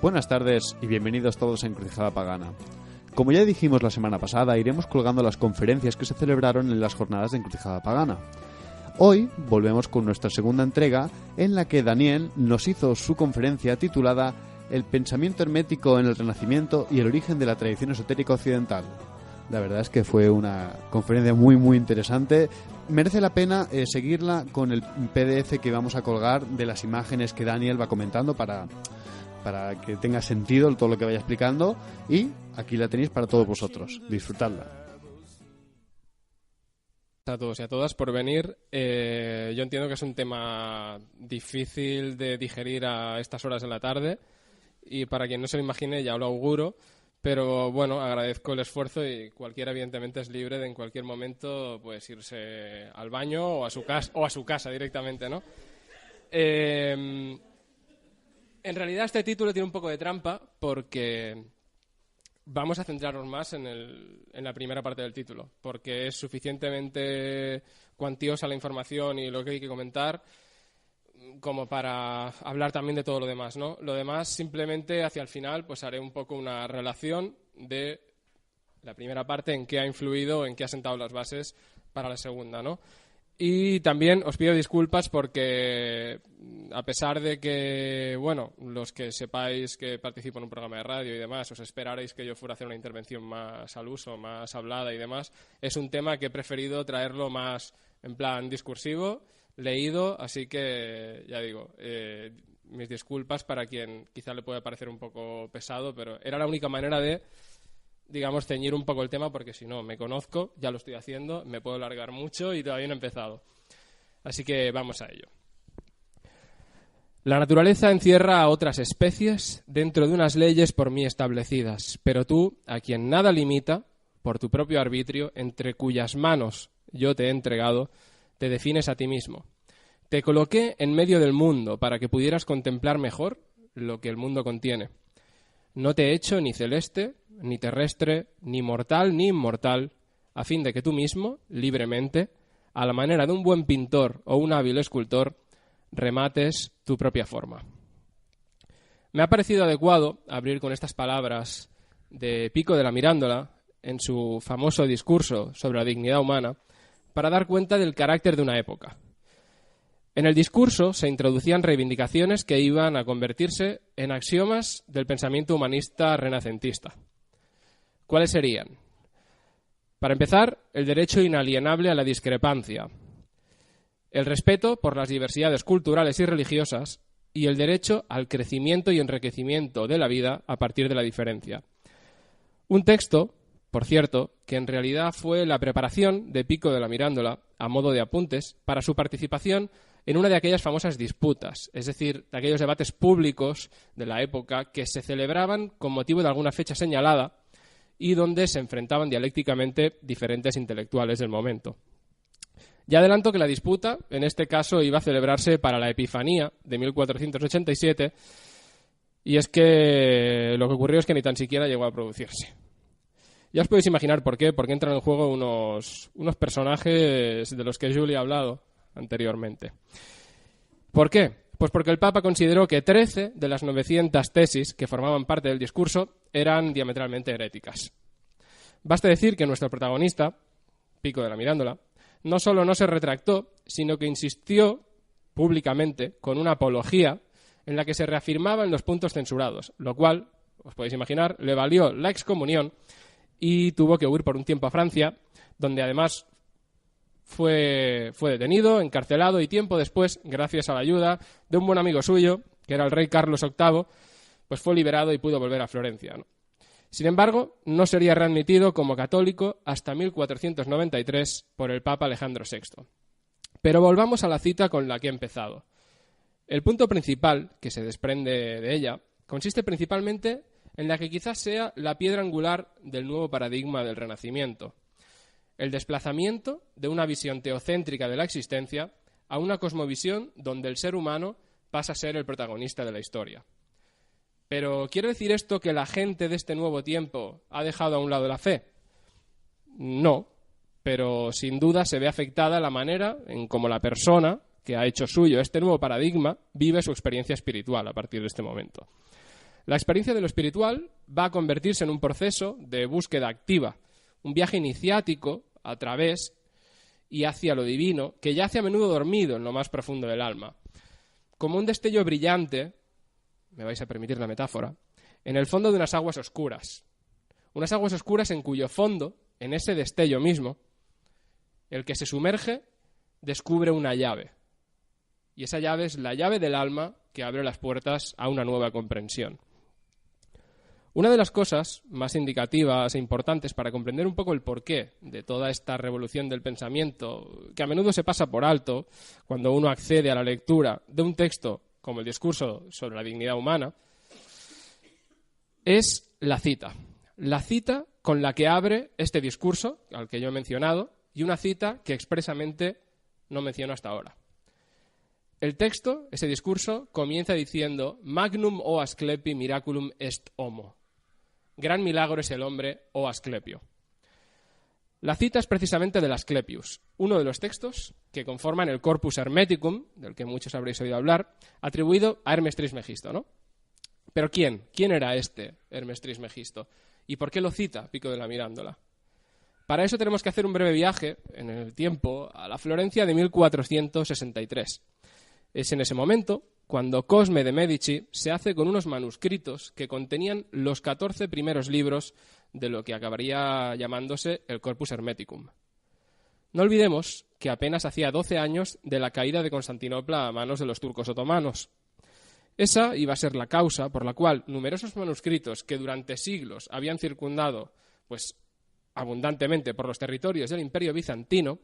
Buenas tardes y bienvenidos todos a Encrucijada Pagana. Como ya dijimos la semana pasada, iremos colgando las conferencias que se celebraron en las jornadas de Encrucijada Pagana. Hoy volvemos con nuestra segunda entrega, en la que Daniel nos hizo su conferencia titulada El pensamiento hermético en el Renacimiento y el origen de la tradición esotérica occidental. La verdad es que fue una conferencia muy interesante. Merece la pena seguirla con el PDF que vamos a colgar de las imágenes que Daniel va comentando para que tenga sentido todo lo que vaya explicando, y aquí la tenéis para todos vosotros. Disfrutadla. A todos y a todas por venir. Yo entiendo que es un tema difícil de digerir a estas horas de la tarde, y para quien no se lo imagine ya lo auguro, pero bueno, agradezco el esfuerzo y cualquiera evidentemente es libre de en cualquier momento pues irse al baño o a su casa directamente, ¿no? En realidad este título tiene un poco de trampa porque vamos a centrarnos más en la primera parte del título, porque es suficientemente cuantiosa la información y lo que hay que comentar como para hablar también de todo lo demás, ¿no? Lo demás simplemente hacia el final pues haré un poco una relación de la primera parte, en qué ha influido, en qué ha sentado las bases para la segunda, ¿no? Y también os pido disculpas porque, a pesar de que, bueno, los que sepáis que participo en un programa de radio y demás, os esperaréis que yo fuera a hacer una intervención más al uso, más hablada y demás, es un tema que he preferido traerlo más en plan discursivo, leído, así que, ya digo, mis disculpas para quien quizá le pueda parecer un poco pesado, pero era la única manera de, digamos, ceñir un poco el tema, porque si no, me conozco, ya lo estoy haciendo, me puedo largar mucho y todavía no he empezado. Así que vamos a ello. La naturaleza encierra a otras especies dentro de unas leyes por mí establecidas, pero tú, a quien nada limita, por tu propio arbitrio, entre cuyas manos yo te he entregado, te defines a ti mismo. Te coloqué en medio del mundo para que pudieras contemplar mejor lo que el mundo contiene. No te he hecho ni celeste, ni terrestre, ni mortal, ni inmortal, a fin de que tú mismo, libremente, a la manera de un buen pintor o un hábil escultor, remates tu propia forma. Me ha parecido adecuado abrir con estas palabras de Pico de la Mirandola en su famoso discurso sobre la dignidad humana, para dar cuenta del carácter de una época. En el discurso se introducían reivindicaciones que iban a convertirse en axiomas del pensamiento humanista renacentista. ¿Cuáles serían? Para empezar, el derecho inalienable a la discrepancia, el respeto por las diversidades culturales y religiosas y el derecho al crecimiento y enriquecimiento de la vida a partir de la diferencia. Un texto, por cierto, que en realidad fue la preparación de Pico de la Mirandola, a modo de apuntes, para su participación en una de aquellas famosas disputas, es decir, de aquellos debates públicos de la época que se celebraban con motivo de alguna fecha señalada y donde se enfrentaban dialécticamente diferentes intelectuales del momento. Ya adelanto que la disputa, en este caso, iba a celebrarse para la Epifanía de 1487, y es que lo que ocurrió es que ni tan siquiera llegó a producirse. Ya os podéis imaginar por qué, porque entran en juego unos personajes de los que Julie ha hablado anteriormente. ¿Por qué? Pues porque el Papa consideró que 13 de las 900 tesis que formaban parte del discurso eran diametralmente heréticas. Basta decir que nuestro protagonista, Pico de la Mirandola, no solo no se retractó, sino que insistió públicamente con una apología en la que se reafirmaban los puntos censurados, lo cual, os podéis imaginar, le valió la excomunión y tuvo que huir por un tiempo a Francia, donde además fue detenido, encarcelado y tiempo después, gracias a la ayuda de un buen amigo suyo, que era el rey Carlos VIII, pues fue liberado y pudo volver a Florencia, ¿no? Sin embargo, no sería readmitido como católico hasta 1493 por el Papa Alejandro VI. Pero volvamos a la cita con la que he empezado. El punto principal que se desprende de ella consiste principalmente en la que quizás sea la piedra angular del nuevo paradigma del Renacimiento: el desplazamiento de una visión teocéntrica de la existencia a una cosmovisión donde el ser humano pasa a ser el protagonista de la historia. Pero ¿quiere decir esto que la gente de este nuevo tiempo ha dejado a un lado la fe? No, pero sin duda se ve afectada la manera en cómo la persona que ha hecho suyo este nuevo paradigma vive su experiencia espiritual a partir de este momento. La experiencia de lo espiritual va a convertirse en un proceso de búsqueda activa, un viaje iniciático a través y hacia lo divino, que yace a menudo dormido en lo más profundo del alma. Como un destello brillante, me vais a permitir la metáfora, en el fondo de unas aguas oscuras. Unas aguas oscuras en cuyo fondo, en ese destello mismo, el que se sumerge descubre una llave. Y esa llave es la llave del alma que abre las puertas a una nueva comprensión. Una de las cosas más indicativas e importantes para comprender un poco el porqué de toda esta revolución del pensamiento, que a menudo se pasa por alto cuando uno accede a la lectura de un texto como el discurso sobre la dignidad humana, es la cita. La cita con la que abre este discurso, al que yo he mencionado, y una cita que expresamente no menciono hasta ahora. El texto, ese discurso, comienza diciendo «Magnum o Asclepi miraculum est homo». Gran milagro es el hombre, o Asclepio. La cita es precisamente del Asclepius, uno de los textos que conforman el Corpus Hermeticum, del que muchos habréis oído hablar, atribuido a Hermes Trismegisto, ¿no? Pero ¿quién? ¿Quién era este Hermes Trismegisto? ¿Y por qué lo cita Pico de la Mirandola? Para eso tenemos que hacer un breve viaje en el tiempo a la Florencia de 1463. Es en ese momento cuando Cosme de Medici se hace con unos manuscritos que contenían los 14 primeros libros de lo que acabaría llamándose el Corpus Hermeticum. No olvidemos que apenas hacía 12 años de la caída de Constantinopla a manos de los turcos otomanos. Esa iba a ser la causa por la cual numerosos manuscritos que durante siglos habían circundado abundantemente por los territorios del Imperio Bizantino,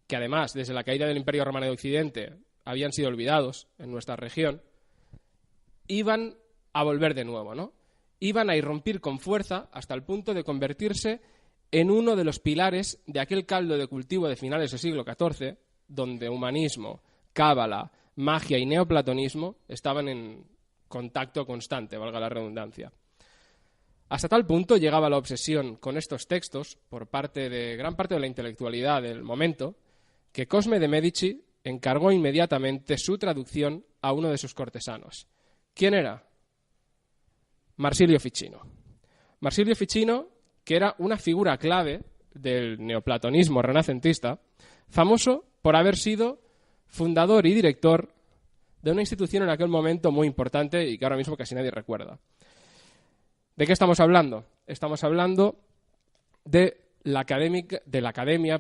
que además desde la caída del Imperio Romano de Occidente habían sido olvidados en nuestra región, iban a volver de nuevo, ¿no? Iban a irrumpir con fuerza hasta el punto de convertirse en uno de los pilares de aquel caldo de cultivo de finales del siglo XIV, donde humanismo, cábala, magia y neoplatonismo estaban en contacto constante, valga la redundancia. Hasta tal punto llegaba la obsesión con estos textos por parte de gran parte de la intelectualidad del momento, que Cosme de Medici encargó inmediatamente su traducción a uno de sus cortesanos. ¿Quién era? Marsilio Ficino. Marsilio Ficino, que era una figura clave del neoplatonismo renacentista, famoso por haber sido fundador y director de una institución en aquel momento muy importante y que ahora mismo casi nadie recuerda. ¿De qué estamos hablando? Estamos hablando de la Academia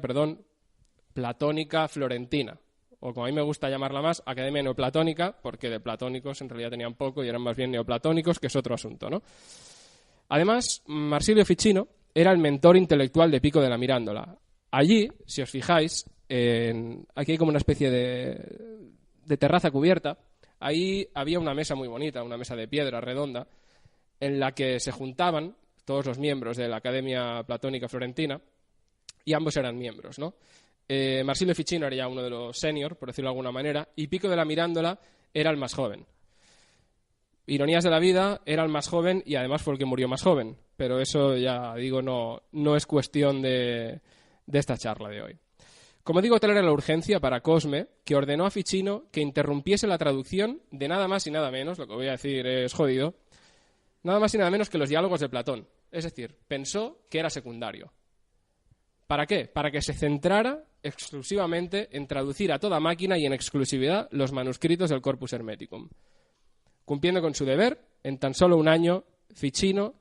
Platónica Florentina, o como a mí me gusta llamarla más, Academia Neoplatónica, porque de platónicos en realidad tenían poco y eran más bien neoplatónicos, que es otro asunto, ¿no? Además, Marsilio Ficino era el mentor intelectual de Pico de la Mirandola. Allí, si os fijáis, aquí hay como una especie de terraza cubierta, ahí había una mesa muy bonita, una mesa de piedra redonda, en la que se juntaban todos los miembros de la Academia Platónica Florentina, y ambos eran miembros, ¿no? Marsilio Ficino era ya uno de los senior, por decirlo de alguna manera, y Pico de la Mirandola era el más joven. Ironías de la vida, era el más joven y además fue el que murió más joven, pero eso ya digo no es cuestión de esta charla de hoy. Como digo, tal era la urgencia para Cosme, que ordenó a Ficino que interrumpiese la traducción de nada más y nada menos, lo que voy a decir es jodido, nada más y nada menos que los diálogos de Platón. Es decir, pensó que era secundario. ¿Para qué? Para que se centrara exclusivamente en traducir a toda máquina y en exclusividad los manuscritos del Corpus Hermeticum. Cumpliendo con su deber, en tan solo un año, Ficino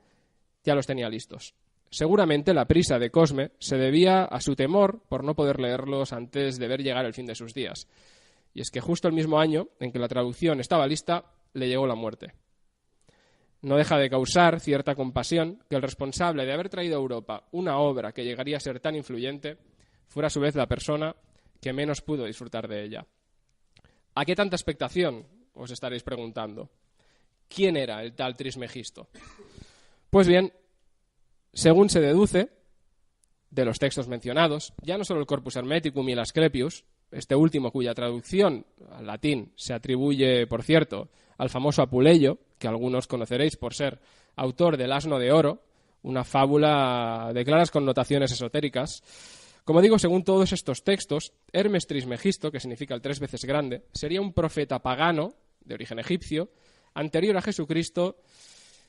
ya los tenía listos. Seguramente la prisa de Cosme se debía a su temor por no poder leerlos antes de ver llegar el fin de sus días. Y es que justo el mismo año en que la traducción estaba lista, le llegó la muerte. No deja de causar cierta compasión que el responsable de haber traído a Europa una obra que llegaría a ser tan influyente fuera a su vez la persona que menos pudo disfrutar de ella. ¿A qué tanta expectación? Os estaréis preguntando. ¿Quién era el tal Trismegisto? Pues bien, según se deduce de los textos mencionados, ya no solo el Corpus Hermeticum y el Asclepius, este último cuya traducción al latín se atribuye, por cierto, al famoso Apuleyo, que algunos conoceréis por ser autor del Asno de Oro, una fábula de claras connotaciones esotéricas. Como digo, según todos estos textos, Hermes Trismegisto, que significa el 3 veces grande, sería un profeta pagano de origen egipcio, anterior a Jesucristo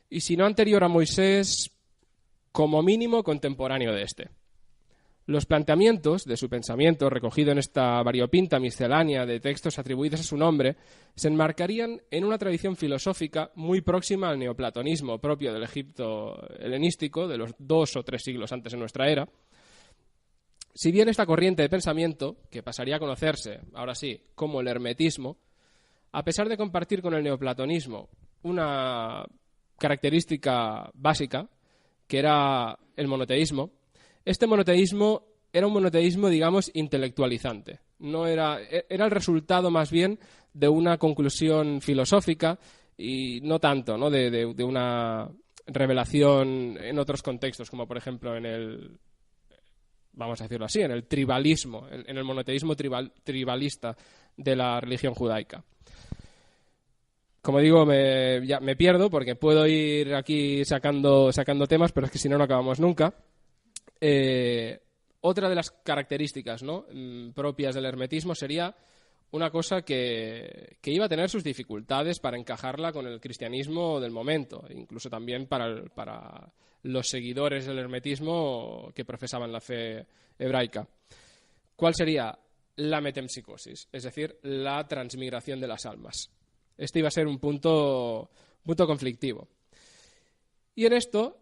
y, si no anterior a Moisés, como mínimo contemporáneo de este. Los planteamientos de su pensamiento, recogido en esta variopinta miscelánea de textos atribuidos a su nombre, se enmarcarían en una tradición filosófica muy próxima al neoplatonismo propio del Egipto helenístico, de los 2 o 3 siglos antes de nuestra era. Si bien esta corriente de pensamiento, que pasaría a conocerse, ahora sí, como el hermetismo, a pesar de compartir con el neoplatonismo una característica básica, que era el monoteísmo, este monoteísmo era un monoteísmo, digamos, intelectualizante. No era el resultado más bien de una conclusión filosófica y no tanto, ¿no?, de una revelación en otros contextos, como por ejemplo en el, vamos a decirlo así, en el tribalismo, en el monoteísmo tribalista de la religión judaica. Como digo, me pierdo porque puedo ir aquí sacando temas, pero es que si no, no acabamos nunca. Otra de las características, ¿no?, propias del hermetismo sería una cosa que iba a tener sus dificultades para encajarla con el cristianismo del momento, incluso también para los seguidores del hermetismo que profesaban la fe hebraica. ¿Cuál sería? La metempsicosis, es decir, la transmigración de las almas. Este iba a ser un punto conflictivo. Y en esto,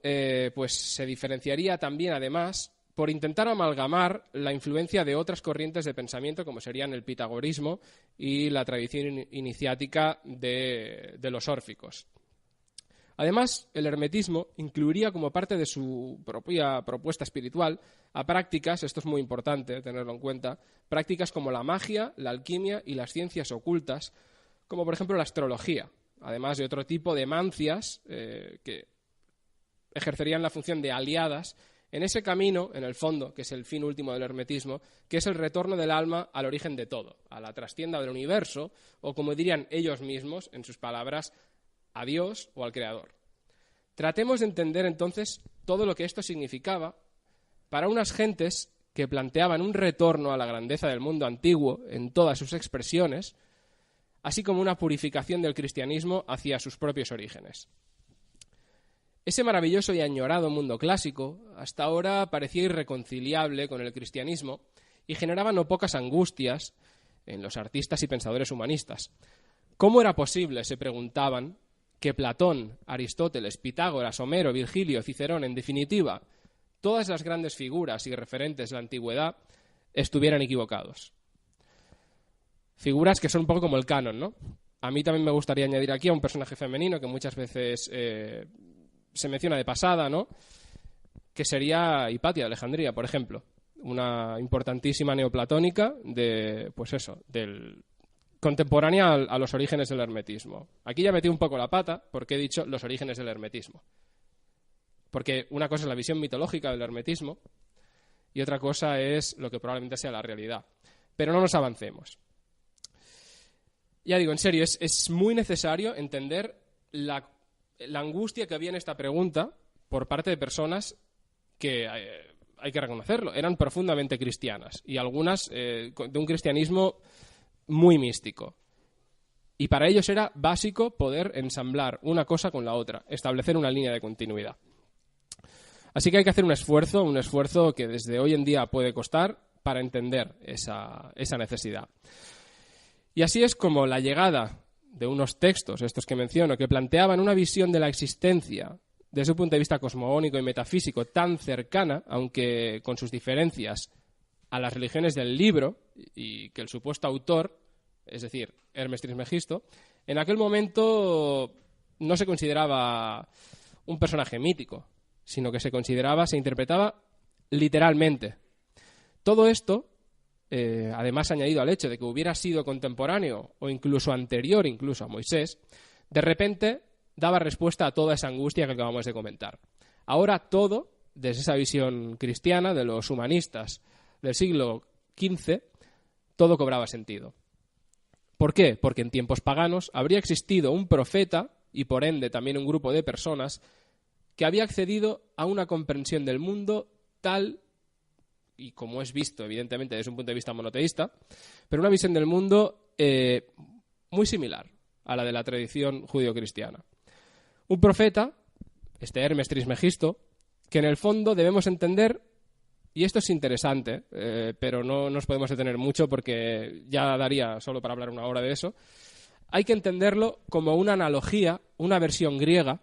pues se diferenciaría también, además, por intentar amalgamar la influencia de otras corrientes de pensamiento, como serían el pitagorismo y la tradición iniciática de los órficos. Además, el hermetismo incluiría como parte de su propia propuesta espiritual a prácticas, esto es muy importante tenerlo en cuenta, prácticas como la magia, la alquimia y las ciencias ocultas, como por ejemplo la astrología, además de otro tipo de mancias que ejercerían la función de aliadas en ese camino, en el fondo, que es el fin último del hermetismo, que es el retorno del alma al origen de todo, a la trastienda del universo, o como dirían ellos mismos, en sus palabras, a Dios o al Creador. Tratemos de entender entonces todo lo que esto significaba para unas gentes que planteaban un retorno a la grandeza del mundo antiguo en todas sus expresiones, así como una purificación del cristianismo hacia sus propios orígenes. Ese maravilloso y añorado mundo clásico hasta ahora parecía irreconciliable con el cristianismo y generaba no pocas angustias en los artistas y pensadores humanistas. ¿Cómo era posible, se preguntaban, que Platón, Aristóteles, Pitágoras, Homero, Virgilio, Cicerón, en definitiva, todas las grandes figuras y referentes de la antigüedad, estuvieran equivocados? Figuras que son un poco como el canon, ¿no? A mí también me gustaría añadir aquí a un personaje femenino que muchas veces se menciona de pasada, ¿no?, que sería Hipatia de Alejandría, por ejemplo, una importantísima neoplatónica contemporánea a los orígenes del hermetismo. Aquí ya metí un poco la pata porque he dicho los orígenes del hermetismo. Porque una cosa es la visión mitológica del hermetismo y otra cosa es lo que probablemente sea la realidad. Pero no nos avancemos. Ya digo, en serio, es muy necesario entender la angustia que había en esta pregunta por parte de personas que, hay que reconocerlo, eran profundamente cristianas y algunas de un cristianismo muy místico. Y para ellos era básico poder ensamblar una cosa con la otra, establecer una línea de continuidad. Así que hay que hacer un esfuerzo que desde hoy en día puede costar para entender esa necesidad. Y así es como la llegada de unos textos, estos que menciono, que planteaban una visión de la existencia desde un punto de vista cosmogónico y metafísico tan cercana, aunque con sus diferencias, a las religiones del libro, y que el supuesto autor, es decir, Hermes Trismegisto, en aquel momento no se consideraba un personaje mítico, sino que se interpretaba literalmente. Todo esto, además añadido al hecho de que hubiera sido contemporáneo o incluso anterior incluso a Moisés, de repente daba respuesta a toda esa angustia que acabamos de comentar. Ahora todo, desde esa visión cristiana de los humanistas del siglo XV, todo cobraba sentido. ¿Por qué? Porque en tiempos paganos habría existido un profeta y por ende también un grupo de personas que había accedido a una comprensión del mundo tal y como es visto evidentemente desde un punto de vista monoteísta, pero una visión del mundo muy similar a la de la tradición judio-cristiana. Un profeta, este Hermes Trismegisto, que en el fondo debemos entender, y esto es interesante, pero no nos podemos detener mucho porque ya daría solo para hablar una hora de eso, hay que entenderlo como una analogía, una versión griega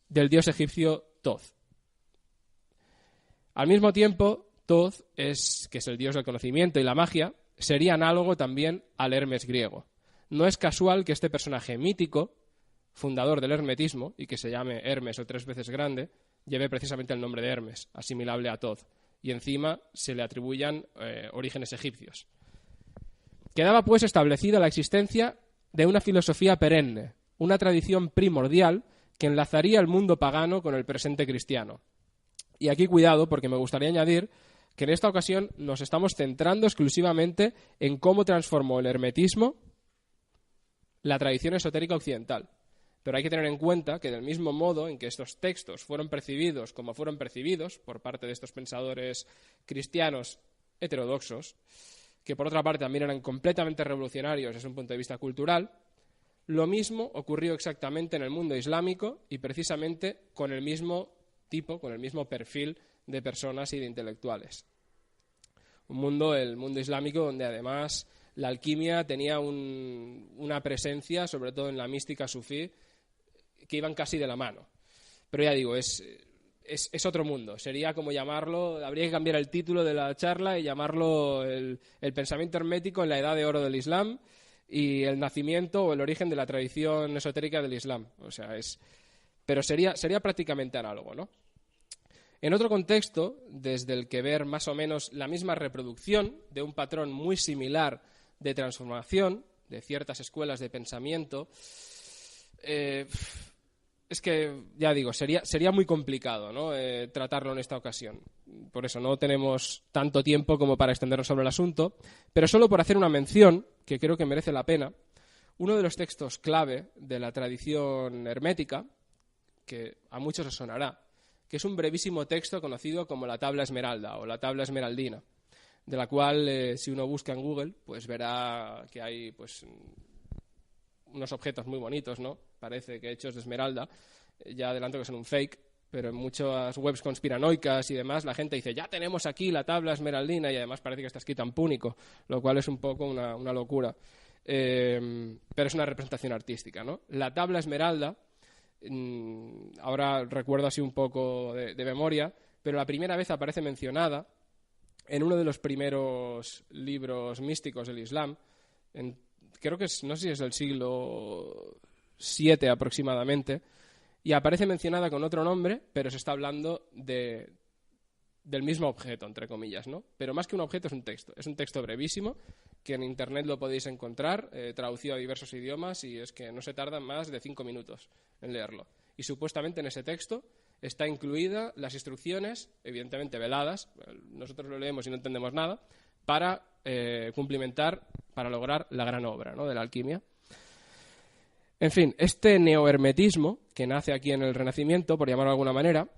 del dios egipcio Thoth. Al mismo tiempo, Thoth, que es el dios del conocimiento y la magia, sería análogo también al Hermes griego. No es casual que este personaje mítico, fundador del hermetismo, y que se llame Hermes o 3 veces grande, lleve precisamente el nombre de Hermes, asimilable a Thoth, y encima se le atribuyan orígenes egipcios. Quedaba pues establecida la existencia de una filosofía perenne, una tradición primordial que enlazaría el mundo pagano con el presente cristiano. Y aquí cuidado, porque me gustaría añadir que en esta ocasión nos estamos centrando exclusivamente en cómo transformó el hermetismo la tradición esotérica occidental. Pero hay que tener en cuenta que del mismo modo en que estos textos fueron percibidos como fueron percibidos por parte de estos pensadores cristianos heterodoxos, que por otra parte también eran completamente revolucionarios desde un punto de vista cultural, lo mismo ocurrió exactamente en el mundo islámico y precisamente con el mismo tipo, con el mismo perfil de personas y de intelectuales. El mundo islámico, donde además la alquimia tenía una presencia, sobre todo en la mística sufí, que iban casi de la mano. Pero ya digo, es otro mundo. Sería como llamarlo, habría que cambiar el título de la charla y llamarlo el pensamiento hermético en la edad de oro del Islam y el nacimiento o el origen de la tradición esotérica del Islam. O sea, pero sería prácticamente análogo, ¿no? En otro contexto, desde el que ver más o menos la misma reproducción de un patrón muy similar de transformación de ciertas escuelas de pensamiento, es que, ya digo, sería muy complicado, ¿no? Tratarlo en esta ocasión. Por eso no tenemos tanto tiempo como para extendernos sobre el asunto, pero solo por hacer una mención, que creo que merece la pena, uno de los textos clave de la tradición hermética, que a muchos os sonará, que es un brevísimo texto conocido como la Tabla Esmeralda o la Tabla Esmeraldina, de la cual, si uno busca en Google, pues verá que hay pues unos objetos muy bonitos, ¿no? Parece que hechos de esmeralda. Ya adelanto que son un fake, pero en muchas webs conspiranoicas y demás la gente dice, ya tenemos aquí la Tabla Esmeraldina, y además parece que está escrita en púnico, lo cual es un poco una locura. Pero es una representación artística, ¿no? La Tabla Esmeralda, ahora recuerdo así un poco de memoria, pero la primera vez aparece mencionada en uno de los primeros libros místicos del Islam, creo que no sé si es del siglo VII aproximadamente, y aparece mencionada con otro nombre, pero se está hablando del mismo objeto, entre comillas, ¿no? Pero más que un objeto es un texto brevísimo, que en internet lo podéis encontrar, traducido a diversos idiomas, y es que no se tarda más de 5 minutos en leerlo. Y supuestamente en ese texto está incluida las instrucciones, evidentemente veladas, nosotros lo leemos y no entendemos nada, para cumplimentar, para lograr la gran obra, ¿no?, de la alquimia. En fin, este neohermetismo, que nace aquí en el Renacimiento, por llamarlo de alguna manera,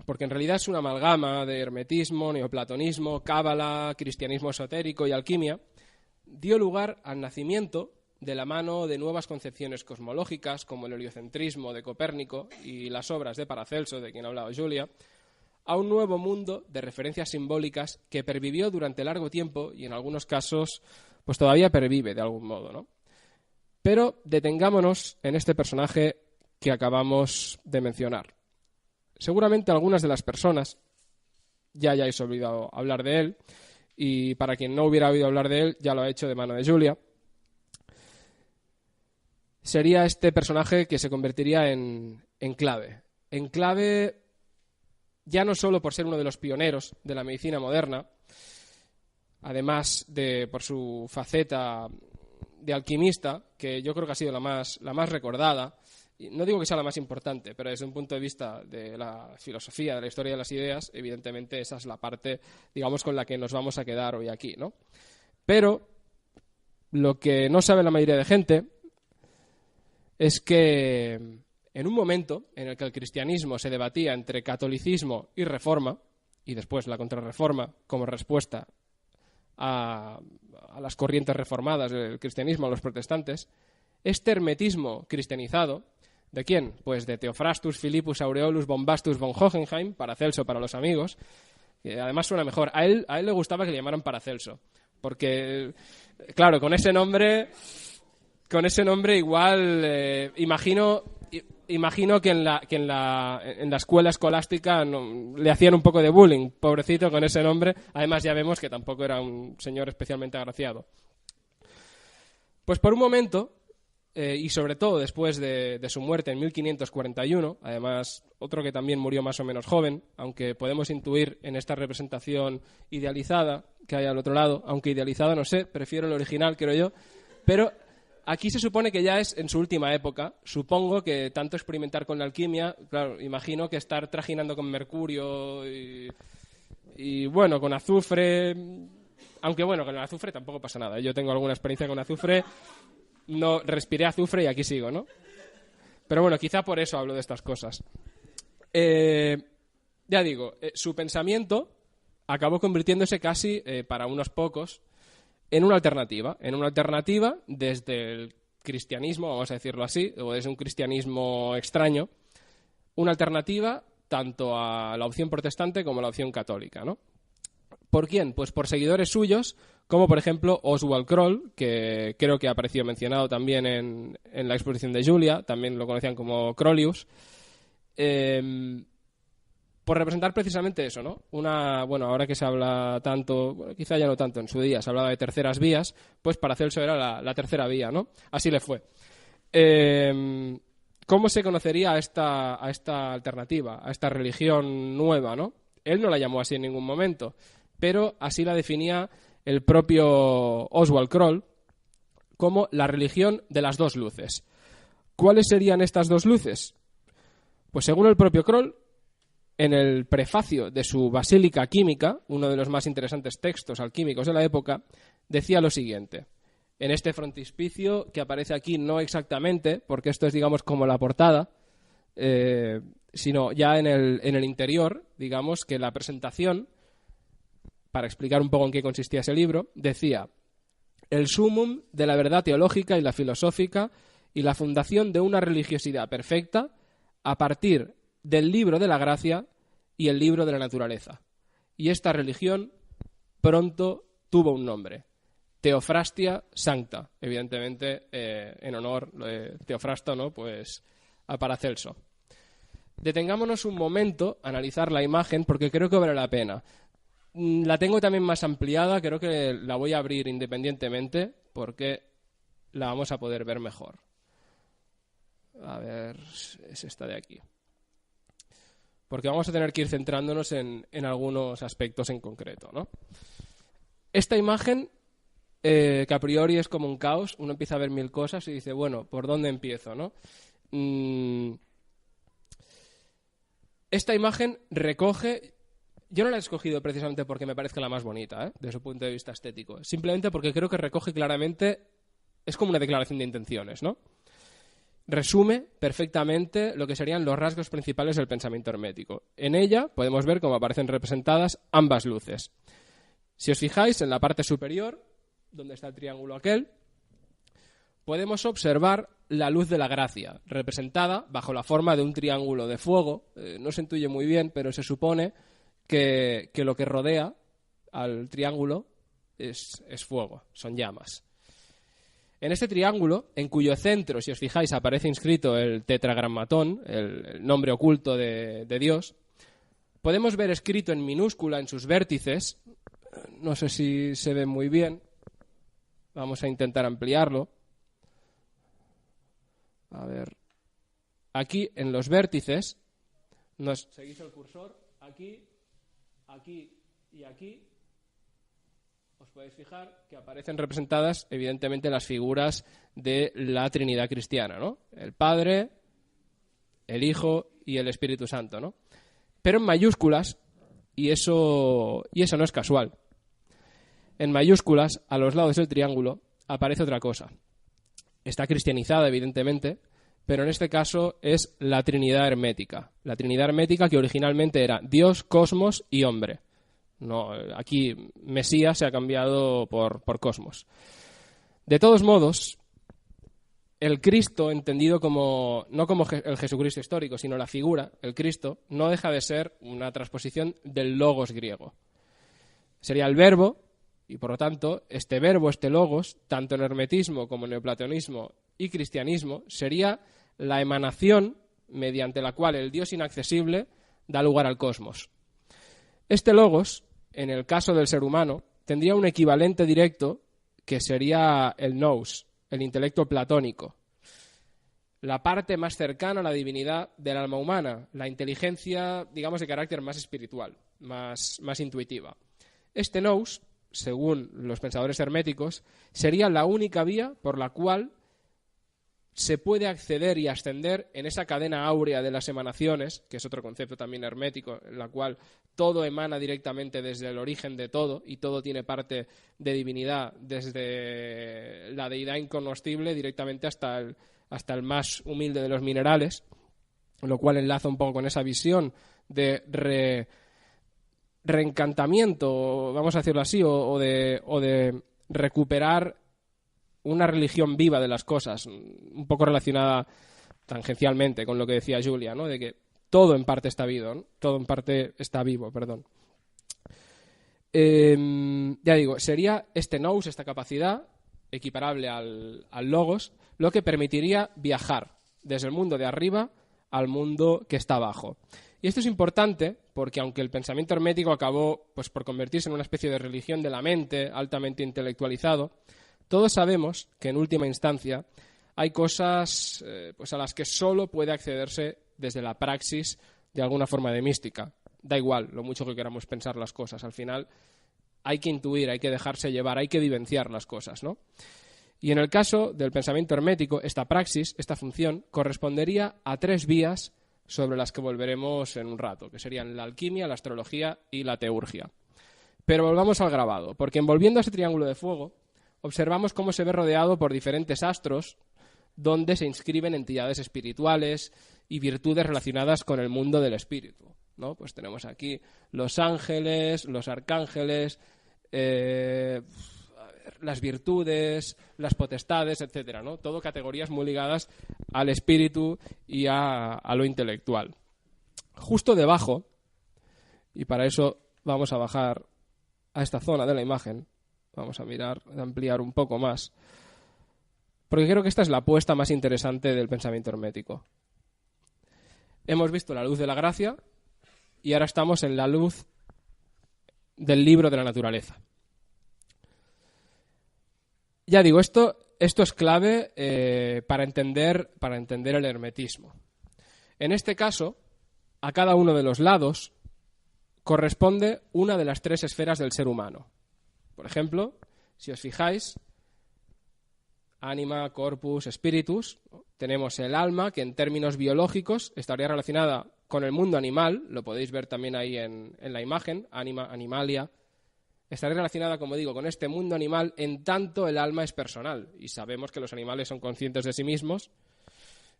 porque en realidad es una amalgama de hermetismo, neoplatonismo, cábala, cristianismo esotérico y alquimia, dio lugar al nacimiento, de la mano de nuevas concepciones cosmológicas, como el heliocentrismo de Copérnico y las obras de Paracelso, de quien ha hablado Julia, a un nuevo mundo de referencias simbólicas que pervivió durante largo tiempo y en algunos casos pues todavía pervive de algún modo, ¿no? Pero detengámonos en este personaje que acabamos de mencionar. Seguramente algunas de las personas ya hayáis olvidado hablar de él, y para quien no hubiera oído hablar de él ya lo ha hecho de mano de Julia. Sería este personaje que se convertiría en clave. En clave ya no solo por ser uno de los pioneros de la medicina moderna, además de por su faceta de alquimista, que yo creo que ha sido la más recordada. No digo que sea la más importante, pero desde un punto de vista de la filosofía, de la historia de las ideas, evidentemente esa es la parte, digamos, con la que nos vamos a quedar hoy aquí, ¿no? Pero lo que no sabe la mayoría de gente es que en un momento en el que el cristianismo se debatía entre catolicismo y reforma, y después la contrarreforma como respuesta a las corrientes reformadas del cristianismo, a los protestantes, Este hermetismo cristianizado, ¿de quién? Pues de Theophrastus Philippus Aureolus Bombastus von Hohenheim, Paracelso para los amigos. Además suena mejor. A él le gustaba que le llamaran Paracelso, porque, claro, con ese nombre igual imagino que en la escuela escolástica le hacían un poco de bullying, pobrecito, con ese nombre. Además ya vemos que tampoco era un señor especialmente agraciado. Pues por un momento, y sobre todo después de su muerte en 1541, además otro que también murió más o menos joven, aunque podemos intuir en esta representación idealizada que hay al otro lado, aunque idealizada no sé, prefiero el original, creo yo, pero aquí se supone que ya es en su última época. Supongo que tanto experimentar con la alquimia, claro, imagino que estar trajinando con mercurio y bueno, con azufre, aunque bueno, con el azufre tampoco pasa nada. Yo tengo alguna experiencia con azufre, no respiré azufre y aquí sigo, ¿no? Pero bueno, quizá por eso hablo de estas cosas. Ya digo, su pensamiento acabó convirtiéndose casi, para unos pocos, en una alternativa desde el cristianismo, vamos a decirlo así, o desde un cristianismo extraño, una alternativa tanto a la opción protestante como a la opción católica, ¿no? ¿Por quién? Pues por seguidores suyos, como por ejemplo Oswald Kroll, que creo que ha aparecido mencionado también en la exposición de Julia, también lo conocían como Crollius, por representar precisamente eso, ¿no? Bueno, ahora que se habla tanto, bueno, quizá ya no tanto, en su día se hablaba de terceras vías, pues Paracelso era la tercera vía, ¿no? Así le fue. ¿Cómo se conocería a esta alternativa, a esta religión nueva, ¿no? Él no la llamó así en ningún momento, pero así la definía el propio Oswald Kroll como la religión de las dos luces. ¿Cuáles serían estas dos luces? Pues según el propio Kroll, en el prefacio de su Basílica Química, uno de los más interesantes textos alquímicos de la época, decía lo siguiente. En este frontispicio, que aparece aquí no exactamente, porque esto es, digamos, como la portada, sino ya en el interior, digamos, que la presentación, para explicar un poco en qué consistía ese libro, decía: el sumum de la verdad teológica y la filosófica y la fundación de una religiosidad perfecta a partir del libro de la gracia y el libro de la naturaleza. Y esta religión pronto tuvo un nombre: Theophrastia Sancta, evidentemente en honor de Teofrasto, ¿no? Pues a Paracelso. Detengámonos un momento a analizar la imagen porque creo que vale la pena. La tengo también más ampliada, creo que la voy a abrir independientemente porque la vamos a poder ver mejor. A ver, es esta de aquí. Porque vamos a tener que ir centrándonos en algunos aspectos en concreto, ¿no? Esta imagen, que a priori es como un caos, uno empieza a ver mil cosas y dice, bueno, ¿por dónde empiezo, no? Esta imagen recoge... Yo no la he escogido precisamente porque me parezca la más bonita, desde su punto de vista estético. Simplemente porque creo que recoge claramente... Es como una declaración de intenciones, ¿no? Resume perfectamente lo que serían los rasgos principales del pensamiento hermético. En ella podemos ver cómo aparecen representadas ambas luces. Si os fijáis, en la parte superior, donde está el triángulo aquel, podemos observar la luz de la gracia, representada bajo la forma de un triángulo de fuego. No se intuye muy bien, pero se supone que lo que rodea al triángulo es fuego, son llamas. En este triángulo, en cuyo centro, si os fijáis, aparece inscrito el tetragrammatón, el nombre oculto de Dios, podemos ver escrito en minúscula en sus vértices, no sé si se ve muy bien, vamos a intentar ampliarlo. A ver, aquí en los vértices, seguís el cursor, aquí, aquí y aquí, os podéis fijar que aparecen representadas, evidentemente, las figuras de la Trinidad cristiana, ¿no? El Padre, el Hijo y el Espíritu Santo, ¿no? Pero en mayúsculas, y eso no es casual. En mayúsculas, a los lados del triángulo, aparece otra cosa. Está cristianizada, evidentemente, pero en este caso es la Trinidad hermética. La Trinidad hermética que originalmente era Dios, cosmos y hombre. No, aquí Mesías se ha cambiado por cosmos. De todos modos, el Cristo, entendido como no como el Jesucristo histórico, sino la figura, el Cristo, no deja de ser una transposición del logos griego. Sería el verbo, y por lo tanto, este verbo, este logos, tanto en hermetismo como en neoplatonismo y cristianismo, sería la emanación mediante la cual el Dios inaccesible da lugar al cosmos. Este logos, en el caso del ser humano, tendría un equivalente directo que sería el nous, el intelecto platónico, la parte más cercana a la divinidad del alma humana, la inteligencia, digamos, de carácter más espiritual, más intuitiva. Este nous, según los pensadores herméticos, sería la única vía por la cual se puede acceder y ascender en esa cadena áurea de las emanaciones, que es otro concepto también hermético, en la cual todo emana directamente desde el origen de todo y todo tiene parte de divinidad, desde la deidad incognoscible directamente hasta el más humilde de los minerales, lo cual enlaza un poco con esa visión de reencantamiento, vamos a decirlo así, o de recuperar una religión viva de las cosas, un poco relacionada tangencialmente con lo que decía Julia, ¿no? De que todo en parte está vivo, ¿no? Todo en parte está vivo, perdón. Ya digo, sería este nous, esta capacidad, equiparable al logos, lo que permitiría viajar desde el mundo de arriba al mundo que está abajo. Y esto es importante porque aunque el pensamiento hermético acabó pues, por convertirse en una especie de religión de la mente, altamente intelectualizado, todos sabemos que en última instancia hay cosas pues a las que solo puede accederse desde la praxis de alguna forma de mística. Da igual lo mucho que queramos pensar las cosas. Al final hay que intuir, hay que dejarse llevar, hay que vivenciar las cosas, ¿no? Y en el caso del pensamiento hermético, esta praxis, esta función, correspondería a 3 vías sobre las que volveremos en un rato, que serían la alquimia, la astrología y la teurgia. Pero volvamos al grabado, porque envolviendo a ese triángulo de fuego, observamos cómo se ve rodeado por diferentes astros donde se inscriben entidades espirituales y virtudes relacionadas con el mundo del espíritu, ¿no? Pues tenemos aquí los ángeles, los arcángeles, las virtudes, las potestades, etcétera, ¿no? Todo categorías muy ligadas al espíritu y a lo intelectual. Justo debajo, y para eso vamos a bajar a esta zona de la imagen, vamos a mirar, a ampliar un poco más, porque creo que esta es la apuesta más interesante del pensamiento hermético. Hemos visto la luz de la gracia y ahora estamos en la luz del libro de la naturaleza. Ya digo, esto es clave para entender el hermetismo. En este caso, a cada uno de los lados corresponde una de las 3 esferas del ser humano. Por ejemplo, si os fijáis, ánima, corpus, spiritus, tenemos el alma, que en términos biológicos estaría relacionada con el mundo animal, lo podéis ver también ahí en la imagen, ánima, animalia, estaría relacionada, como digo, con este mundo animal en tanto el alma es personal. Y sabemos que los animales son conscientes de sí mismos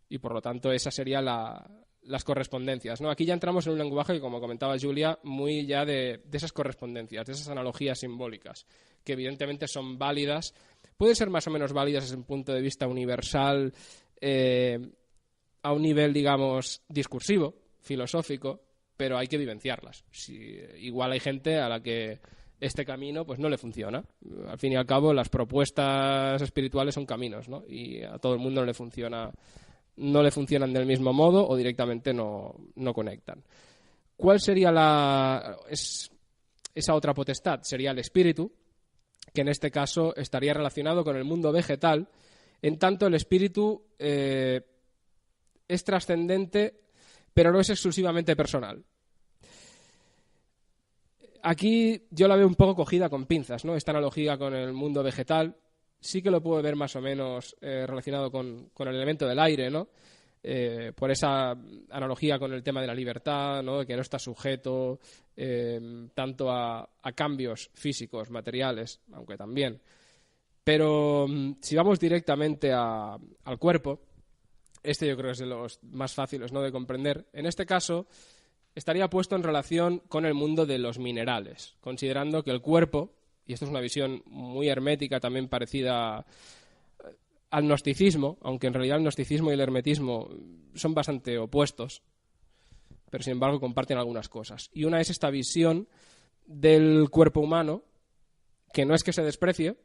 y, por lo tanto, esas serían las correspondencias, ¿no? Aquí ya entramos en un lenguaje que, como comentaba Julia, muy ya de esas correspondencias, de esas analogías simbólicas, que evidentemente son válidas, pueden ser más o menos válidas desde un punto de vista universal, a un nivel, digamos, discursivo, filosófico, pero hay que vivenciarlas. Igual hay gente a la que este camino pues no le funciona. Al fin y al cabo, las propuestas espirituales son caminos, ¿no? Y a todo el mundo no le funcionan del mismo modo o directamente no conectan. ¿Cuál sería esa otra potestad? Sería el espíritu, que en este caso estaría relacionado con el mundo vegetal, en tanto el espíritu es trascendente, pero no es exclusivamente personal. Aquí yo la veo un poco cogida con pinzas, ¿no? Esta analogía con el mundo vegetal sí que lo puedo ver más o menos relacionado con el elemento del aire, ¿no? Por esa analogía con el tema de la libertad, ¿no? Que no está sujeto tanto a cambios físicos, materiales, aunque también. Pero si vamos directamente al cuerpo, este yo creo que es de los más fáciles, ¿no?, de comprender. En este caso estaría puesto en relación con el mundo de los minerales, considerando que el cuerpo, y esto es una visión muy hermética, también parecida al gnosticismo, aunque en realidad el gnosticismo y el hermetismo son bastante opuestos, pero sin embargo comparten algunas cosas. Y una es esta visión del cuerpo humano, que no es que se desprecie,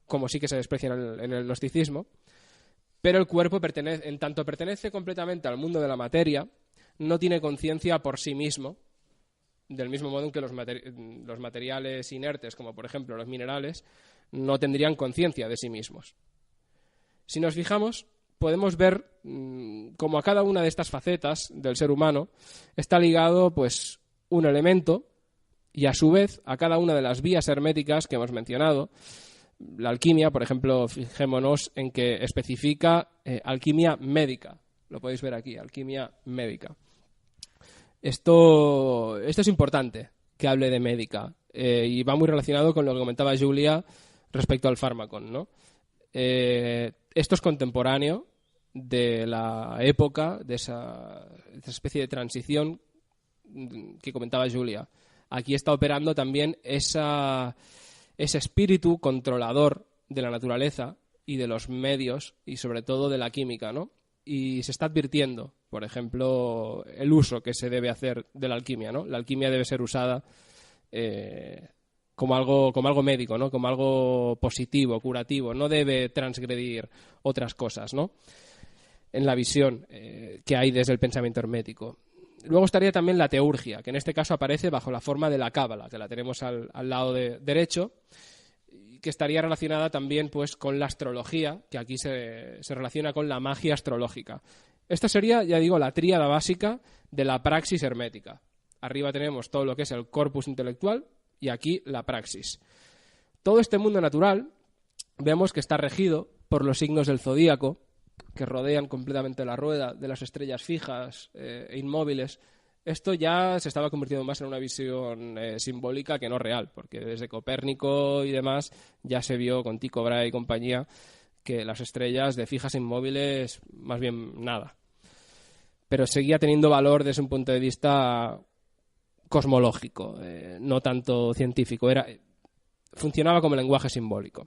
como sí que se desprecia en el gnosticismo, pero el cuerpo, en tanto pertenece completamente al mundo de la materia, no tiene conciencia por sí mismo, del mismo modo en que los materiales inertes, como por ejemplo los minerales, no tendrían conciencia de sí mismos. Si nos fijamos, podemos ver cómo a cada una de estas facetas del ser humano está ligado pues un elemento, y a su vez a cada una de las vías herméticas que hemos mencionado. La alquimia, por ejemplo, fijémonos en que especifica alquimia médica. Lo podéis ver aquí, alquimia médica. Esto es importante que hable de médica y va muy relacionado con lo que comentaba Julia respecto al fármaco, ¿no? Esto es contemporáneo de la época, de esa especie de transición que comentaba Julia. Aquí está operando también ese espíritu controlador de la naturaleza y de los medios y sobre todo de la química, ¿no? Y se está advirtiendo, por ejemplo, el uso que se debe hacer de la alquimia, ¿no? La alquimia debe ser usada como algo médico, ¿no? Como algo positivo, curativo. No debe transgredir otras cosas, ¿no? En la visión que hay desde el pensamiento hermético. Luego estaría también la teurgia, que en este caso aparece bajo la forma de la cábala, que la tenemos al lado derecho, que estaría relacionada también pues, con la astrología, que aquí se relaciona con la magia astrológica. Esta sería, ya digo, la tríada básica de la praxis hermética. Arriba tenemos todo lo que es el corpus intelectual y aquí la praxis. Todo este mundo natural vemos que está regido por los signos del zodíaco, que rodean completamente la rueda de las estrellas fijas e inmóviles. Esto ya se estaba convirtiendo más en una visión simbólica que no real, porque desde Copérnico y demás ya se vio con Tycho Brahe y compañía que las estrellas de fijas e inmóviles, más bien nada. Pero seguía teniendo valor desde un punto de vista cosmológico, no tanto científico. Funcionaba como lenguaje simbólico.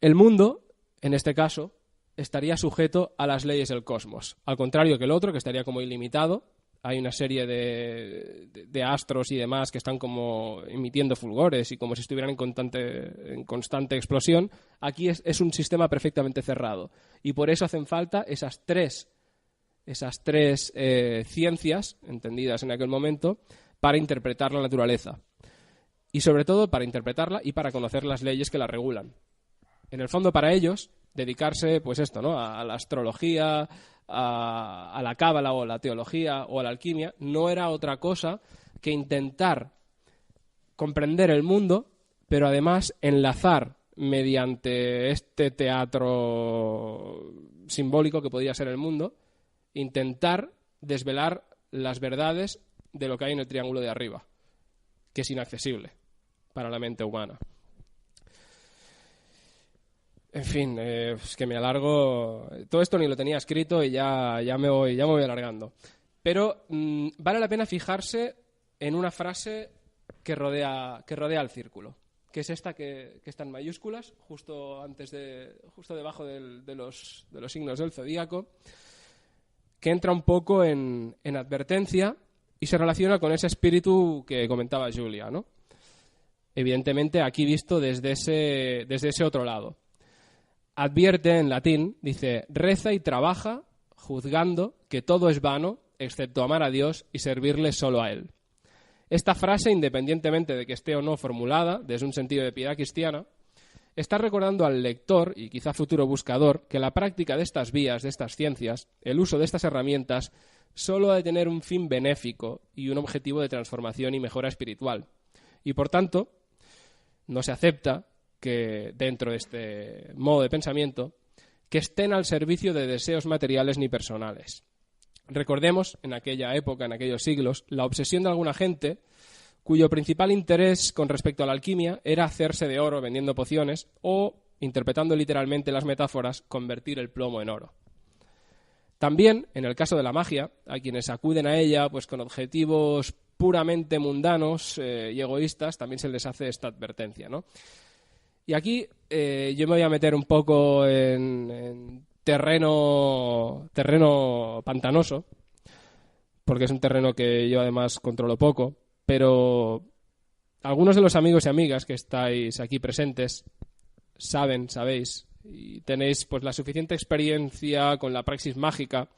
El mundo, en este caso, estaría sujeto a las leyes del cosmos. Al contrario que el otro, que estaría como ilimitado. Hay una serie de astros y demás que están como emitiendo fulgores y como si estuvieran en constante explosión. Aquí es un sistema perfectamente cerrado. Y por eso hacen falta esas tres ciencias, entendidas en aquel momento, para interpretar la naturaleza. Y sobre todo para interpretarla y para conocer las leyes que la regulan. En el fondo, para ellos, dedicarse, pues esto, ¿no? A la astrología, a la cábala o la teología o a la alquimia, no era otra cosa que intentar comprender el mundo, pero además enlazar mediante este teatro simbólico que podía ser el mundo, intentar desvelar las verdades de lo que hay en el triángulo de arriba, que es inaccesible para la mente humana. En fin, es que me alargo. Todo esto ni lo tenía escrito y ya me voy alargando. Pero vale la pena fijarse en una frase que rodea el círculo, que es esta que está en mayúsculas, justo debajo de los signos del zodíaco, que entra un poco en advertencia y se relaciona con ese espíritu que comentaba Julia, ¿no? Evidentemente aquí visto desde ese otro lado. Advierte en latín, dice, reza y trabaja juzgando que todo es vano, excepto amar a Dios y servirle solo a Él. Esta frase, independientemente de que esté o no formulada desde un sentido de piedad cristiana, está recordando al lector y quizá futuro buscador que la práctica de estas vías, de estas ciencias, el uso de estas herramientas, solo ha de tener un fin benéfico y un objetivo de transformación y mejora espiritual. Y por tanto, no se acepta que dentro de este modo de pensamiento, que estén al servicio de deseos materiales ni personales. Recordemos, en aquella época, en aquellos siglos, la obsesión de alguna gente cuyo principal interés con respecto a la alquimia era hacerse de oro vendiendo pociones o, interpretando literalmente las metáforas, convertir el plomo en oro. También, en el caso de la magia, a quienes acuden a ella pues con objetivos puramente mundanos y egoístas, también se les hace esta advertencia, ¿no? Y aquí yo me voy a meter un poco en terreno pantanoso, porque es un terreno que yo además controlo poco, pero algunos de los amigos y amigas que estáis aquí presentes sabéis, y tenéis pues la suficiente experiencia con la praxis mágica,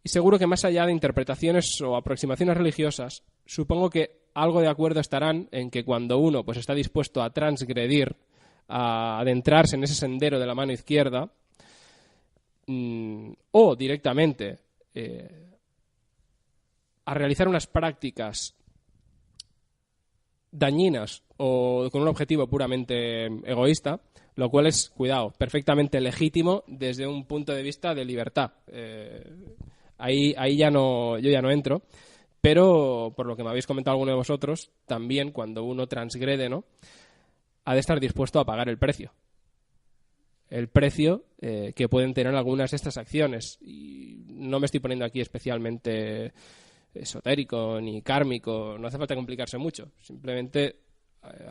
y seguro que más allá de interpretaciones o aproximaciones religiosas, supongo que algo de acuerdo estarán en que cuando uno pues está dispuesto a transgredir, a adentrarse en ese sendero de la mano izquierda, o directamente a realizar unas prácticas dañinas o con un objetivo puramente egoísta, lo cual es, cuidado, perfectamente legítimo desde un punto de vista de libertad. Ahí yo ya no entro, pero por lo que me habéis comentado alguno de vosotros, también cuando uno transgrede, ¿no?, ha de estar dispuesto a pagar el precio. El precio que pueden tener algunas de estas acciones. Y no me estoy poniendo aquí especialmente esotérico ni kármico, no hace falta complicarse mucho. Simplemente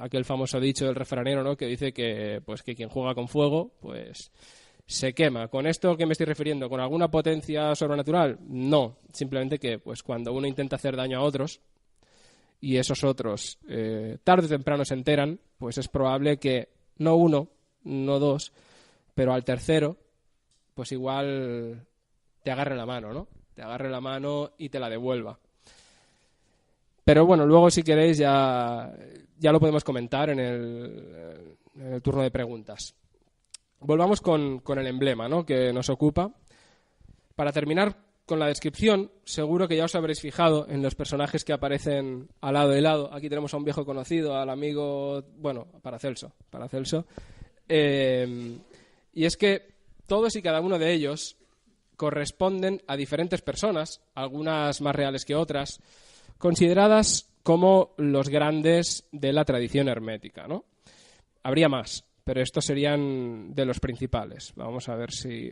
aquel famoso dicho del refranero, ¿no?, que dice que quien juega con fuego, pues se quema. ¿Con esto qué me estoy refiriendo? ¿Con alguna potencia sobrenatural? No. Simplemente que pues cuando uno intenta hacer daño a otros y esos otros tarde o temprano se enteran, pues es probable que no uno, no dos, pero al tercero, pues igual te agarre la mano, ¿no? Te agarre la mano y te la devuelva. Pero bueno, luego si queréis ya lo podemos comentar en el turno de preguntas. Volvamos con el emblema, ¿no?, que nos ocupa. Para terminar con la descripción, seguro que ya os habréis fijado en los personajes que aparecen al lado y lado. Aquí tenemos a un viejo conocido, al amigo, bueno, Paracelso. Y es que todos y cada uno de ellos corresponden a diferentes personas, algunas más reales que otras, consideradas como los grandes de la tradición hermética, ¿no? Habría más, pero estos serían de los principales. Vamos a ver si...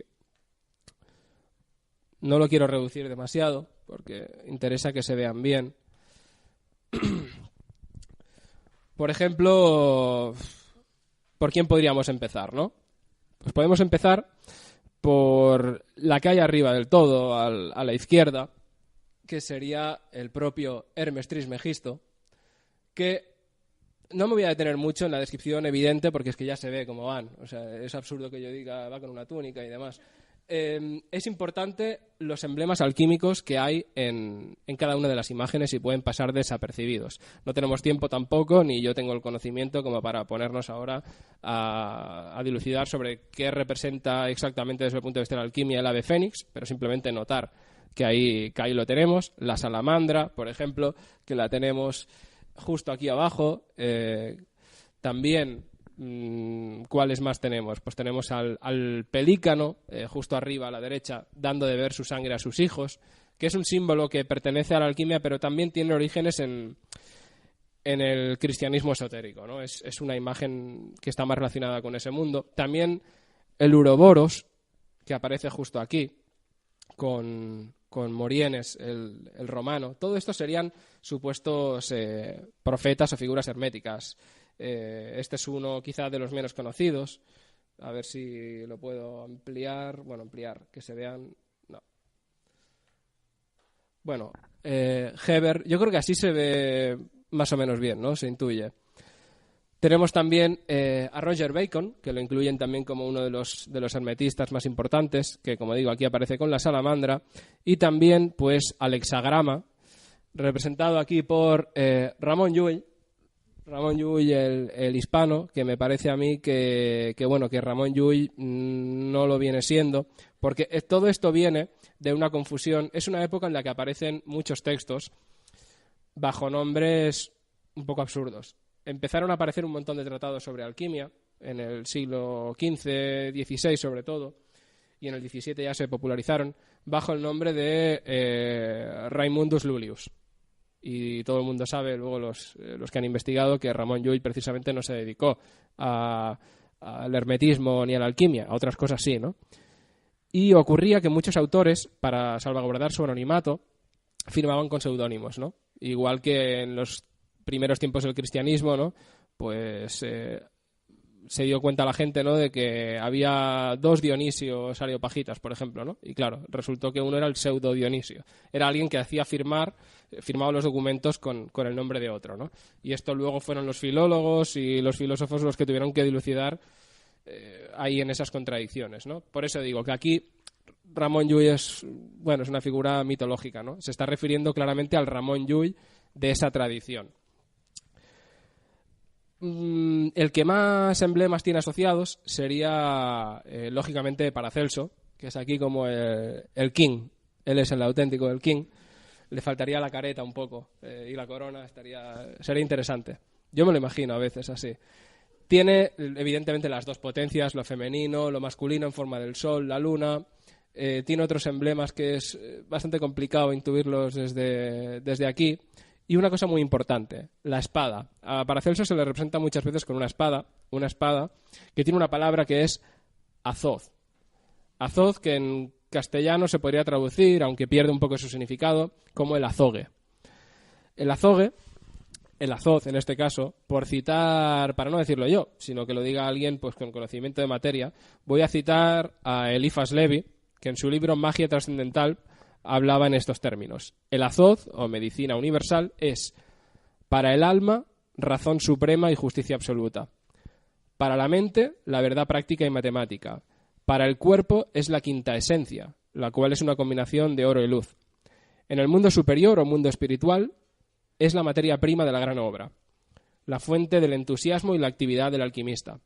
No lo quiero reducir demasiado, porque interesa que se vean bien. Por ejemplo, ¿por quién podríamos empezar, no? Pues podemos empezar por la que hay arriba del todo, a la izquierda, que sería el propio Hermes Trismegisto, que no me voy a detener mucho en la descripción evidente porque es que ya se ve cómo van. O sea, es absurdo que yo diga va con una túnica y demás. Es importante los emblemas alquímicos que hay en cada una de las imágenes y pueden pasar desapercibidos. No tenemos tiempo tampoco, ni yo tengo el conocimiento como para ponernos ahora a dilucidar sobre qué representa exactamente desde el punto de vista de la alquimia el ave fénix, pero simplemente notar que ahí lo tenemos. La salamandra, por ejemplo, que la tenemos justo aquí abajo. También, ¿cuáles más tenemos? Pues tenemos al pelícano, justo arriba a la derecha, dando de beber su sangre a sus hijos, que es un símbolo que pertenece a la alquimia, pero también tiene orígenes en el cristianismo esotérico, ¿no? Es una imagen que está más relacionada con ese mundo. También el Uroboros, que aparece justo aquí, con Morienes, el romano. Todo esto serían supuestos profetas o figuras herméticas. Este es uno quizá de los menos conocidos. A ver si lo puedo ampliar. Bueno, ampliar, que se vean. No. Bueno, Heber, yo creo que así se ve más o menos bien, ¿no? Se intuye. Tenemos también a Roger Bacon, que lo incluyen también como uno de los hermetistas más importantes, que como digo aquí aparece con la salamandra, y también pues al hexagrama, representado aquí por Ramón Llull, el hispano, que me parece a mí que Ramón Llull no lo viene siendo, porque todo esto viene de una confusión. Es una época en la que aparecen muchos textos bajo nombres un poco absurdos. Empezaron a aparecer un montón de tratados sobre alquimia en el siglo XV, XVI sobre todo, y en el XVII ya se popularizaron bajo el nombre de Raimundus Lullius. Y todo el mundo sabe, luego los que han investigado, que Ramón Llull precisamente no se dedicó al hermetismo ni a la alquimia, a otras cosas sí, ¿no? Y ocurría que muchos autores, para salvaguardar su anonimato, firmaban con seudónimos, ¿no? Igual que en los primeros tiempos del cristianismo, ¿no? Pues se dio cuenta la gente, ¿no?, de que había 2 Dionisios Areopagitas, por ejemplo, ¿no? Y claro, resultó que uno era el pseudo Dionisio. Era alguien que hacía firmaba los documentos con el nombre de otro, ¿no? Y esto luego fueron los filólogos y los filósofos los que tuvieron que dilucidar ahí en esas contradicciones, ¿no? Por eso digo que aquí Ramon Llull es una figura mitológica, ¿no? Se está refiriendo claramente al Ramon Llull de esa tradición. El que más emblemas tiene asociados sería, lógicamente, Paracelso, que es aquí como el King. Él es el auténtico del King. Le faltaría la careta un poco y la corona sería interesante. Yo me lo imagino a veces así. Tiene, evidentemente, las 2 potencias, lo femenino, lo masculino en forma del sol, la luna. Tiene otros emblemas que es bastante complicado intuirlos desde aquí. Y una cosa muy importante, la espada. A Paracelso se le representa muchas veces con una espada que tiene una palabra que es azoz. Azoz, que en castellano se podría traducir, aunque pierde un poco su significado, como el azogue. El azogue, el azoz en este caso, por citar, para no decirlo yo, sino que lo diga alguien pues con conocimiento de materia, voy a citar a Eliphas Levi, que en su libro Magia Trascendental hablaba en estos términos. El azoz, o medicina universal, es para el alma razón suprema y justicia absoluta. Para la mente, la verdad práctica y matemática. Para el cuerpo es la quinta esencia, la cual es una combinación de oro y luz. En el mundo superior o mundo espiritual es la materia prima de la gran obra, la fuente del entusiasmo y la actividad del alquimista.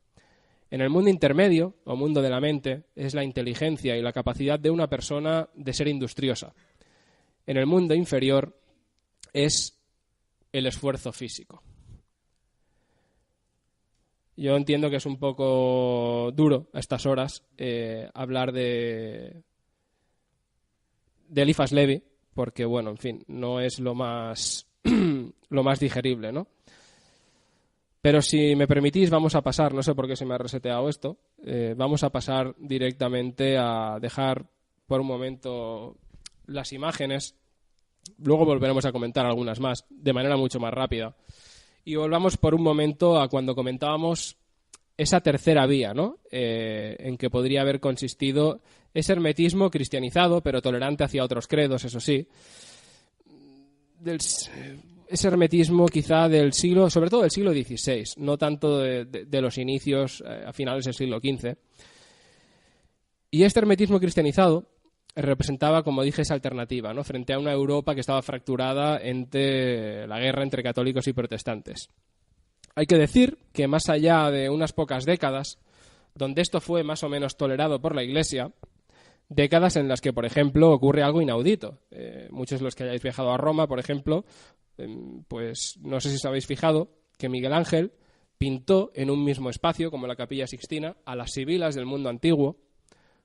En el mundo intermedio, o mundo de la mente, es la inteligencia y la capacidad de una persona de ser industriosa. En el mundo inferior es el esfuerzo físico. Yo entiendo que es un poco duro a estas horas hablar de Eliphas Levi, porque, bueno, en fin, no es lo más digerible, ¿no? Pero si me permitís, vamos a pasar, no sé por qué se me ha reseteado esto, vamos a pasar directamente a dejar por un momento las imágenes, luego volveremos a comentar algunas más, de manera mucho más rápida. Y volvamos por un momento a cuando comentábamos esa tercera vía, ¿no? En que podría haber consistido ese hermetismo cristianizado, pero tolerante hacia otros credos, eso sí. Ese hermetismo quizá del siglo, sobre todo del siglo XVI, no tanto de los inicios a finales del siglo XV. Y este hermetismo cristianizado representaba, como dije, esa alternativa, ¿no?, frente a una Europa que estaba fracturada entre la guerra entre católicos y protestantes. Hay que decir que más allá de unas pocas décadas, donde esto fue más o menos tolerado por la Iglesia, décadas en las que, por ejemplo, ocurre algo inaudito. Muchos de los que hayáis viajado a Roma, por ejemplo, pues no sé si os habéis fijado que Miguel Ángel pintó en un mismo espacio, como la Capilla Sixtina, a las sibilas del mundo antiguo,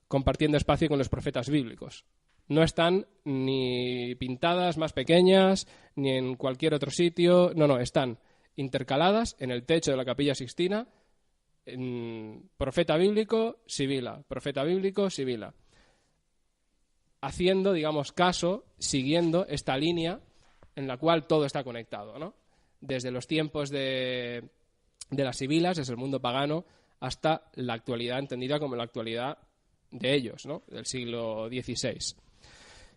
compartiendo espacio con los profetas bíblicos. No están ni pintadas más pequeñas, ni en cualquier otro sitio, no, están intercaladas en el techo de la Capilla Sixtina, profeta bíblico, sibila, profeta bíblico, sibila. Haciendo, digamos, caso, siguiendo esta línea en la cual todo está conectado, ¿no? Desde los tiempos de las sibilas, desde el mundo pagano, hasta la actualidad, entendida como la actualidad de ellos, ¿no?, del siglo XVI.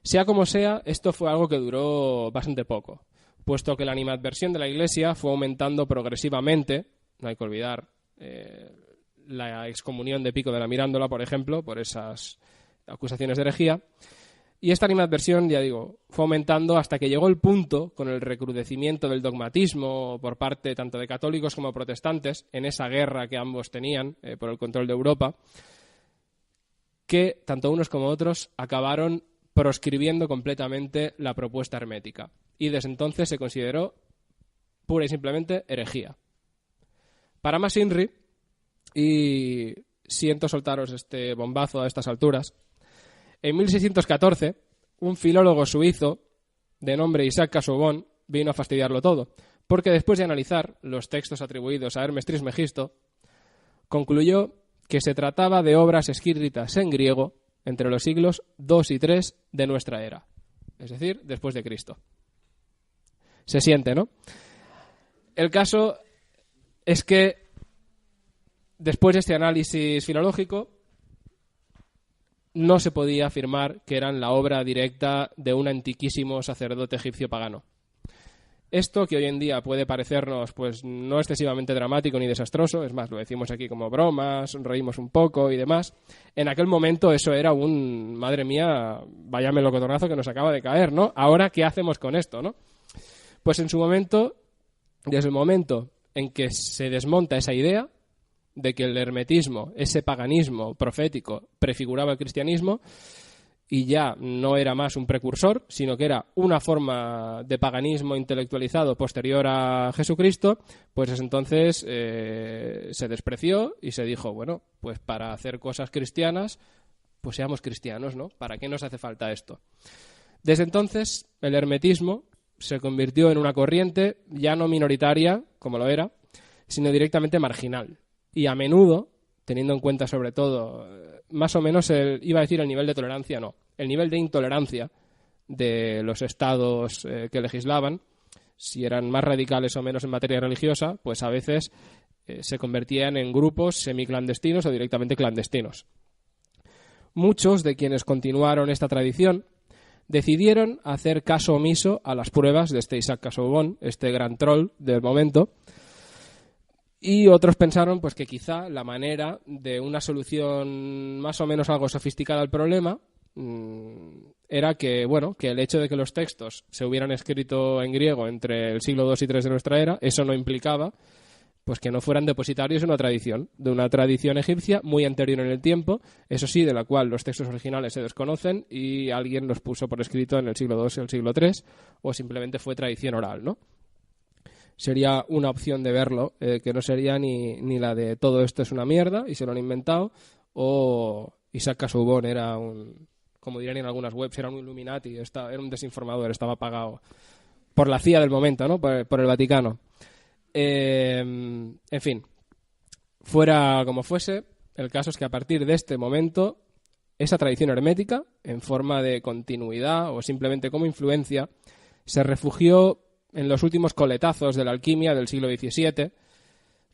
Sea como sea, esto fue algo que duró bastante poco, puesto que la animadversión de la Iglesia fue aumentando progresivamente. No hay que olvidar la excomunión de Pico de la Mirándola, por ejemplo, por esas acusaciones de herejía. Y esta animadversión, ya digo, fue aumentando hasta que llegó el punto, con el recrudecimiento del dogmatismo por parte tanto de católicos como protestantes, en esa guerra que ambos tenían por el control de Europa, que tanto unos como otros acabaron proscribiendo completamente la propuesta hermética. Y desde entonces se consideró pura y simplemente herejía. Para más Inri, y siento soltaros este bombazo a estas alturas, en 1614, un filólogo suizo de nombre Isaac Casaubon vino a fastidiarlo todo, porque después de analizar los textos atribuidos a Hermes Trismegisto, concluyó que se trataba de obras escritas en griego entre los siglos II y III de nuestra era, es decir, después de Cristo. Se siente, ¿no? El caso es que después de este análisis filológico, no se podía afirmar que eran la obra directa de un antiquísimo sacerdote egipcio pagano. Esto, que hoy en día puede parecernos pues no excesivamente dramático ni desastroso, es más, lo decimos aquí como bromas, reímos un poco y demás, en aquel momento eso era un, madre mía, vaya melocotonazo que nos acaba de caer, ¿no? Ahora, ¿qué hacemos con esto, no? Pues en su momento, desde el momento en que se desmonta esa idea de que el hermetismo, ese paganismo profético, prefiguraba el cristianismo y ya no era más un precursor, sino que era una forma de paganismo intelectualizado posterior a Jesucristo, pues entonces se despreció y se dijo, bueno, pues para hacer cosas cristianas, pues seamos cristianos, ¿no? ¿Para qué nos hace falta esto? Desde entonces, el hermetismo se convirtió en una corriente ya no minoritaria, como lo era, sino directamente marginal. Y a menudo, teniendo en cuenta sobre todo, más o menos, iba a decir el nivel de tolerancia, no, el nivel de intolerancia de los estados que legislaban, si eran más radicales o menos en materia religiosa, pues a veces se convertían en grupos semiclandestinos o directamente clandestinos. Muchos de quienes continuaron esta tradición decidieron hacer caso omiso a las pruebas de este Isaac Casaubon, este gran troll del momento. Y otros pensaron pues que quizá la manera de una solución más o menos algo sofisticada al problema era que, bueno, que el hecho de que los textos se hubieran escrito en griego entre el siglo II y III de nuestra era, eso no implicaba pues que no fueran depositarios de una tradición egipcia muy anterior en el tiempo, eso sí, de la cual los textos originales se desconocen y alguien los puso por escrito en el siglo II o el siglo III, o simplemente fue tradición oral, ¿no? Sería una opción de verlo, que no sería ni la de todo esto es una mierda y se lo han inventado, o Isaac Casaubon era un, como dirían en algunas webs, era un Illuminati, era un desinformador, estaba pagado por la CIA del momento, ¿no? Por el Vaticano. En fin, fuera como fuese, el caso es que a partir de este momento, esa tradición hermética, en forma de continuidad o simplemente como influencia, se refugió en los últimos coletazos de la alquimia del siglo XVII,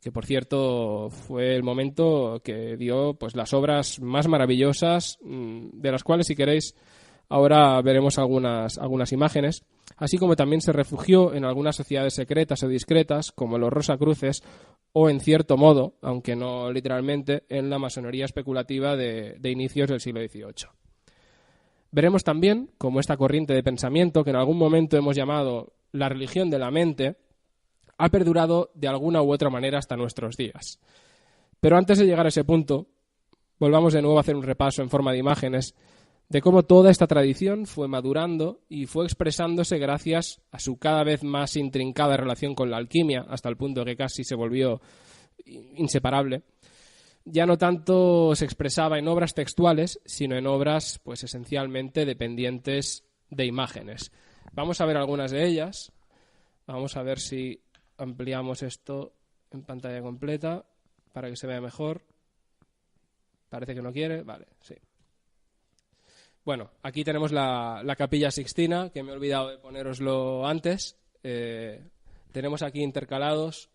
que por cierto fue el momento que dio pues las obras más maravillosas, de las cuales, si queréis, ahora veremos algunas imágenes, así como también se refugió en algunas sociedades secretas o discretas, como los Rosacruces, o en cierto modo, aunque no literalmente, en la masonería especulativa de inicios del siglo XVIII. Veremos también cómo esta corriente de pensamiento, que en algún momento hemos llamado la religión de la mente, ha perdurado de alguna u otra manera hasta nuestros días. Pero antes de llegar a ese punto, volvamos de nuevo a hacer un repaso en forma de imágenes de cómo toda esta tradición fue madurando y fue expresándose gracias a su cada vez más intrincada relación con la alquimia, hasta el punto que casi se volvió inseparable. Ya no tanto se expresaba en obras textuales, sino en obras pues esencialmente dependientes de imágenes. Vamos a ver algunas de ellas. Vamos a ver si ampliamos esto en pantalla completa para que se vea mejor. Parece que no quiere. Vale, sí. Bueno, aquí tenemos la Capilla Sixtina, que me he olvidado de ponéroslo antes. Tenemos aquí intercalados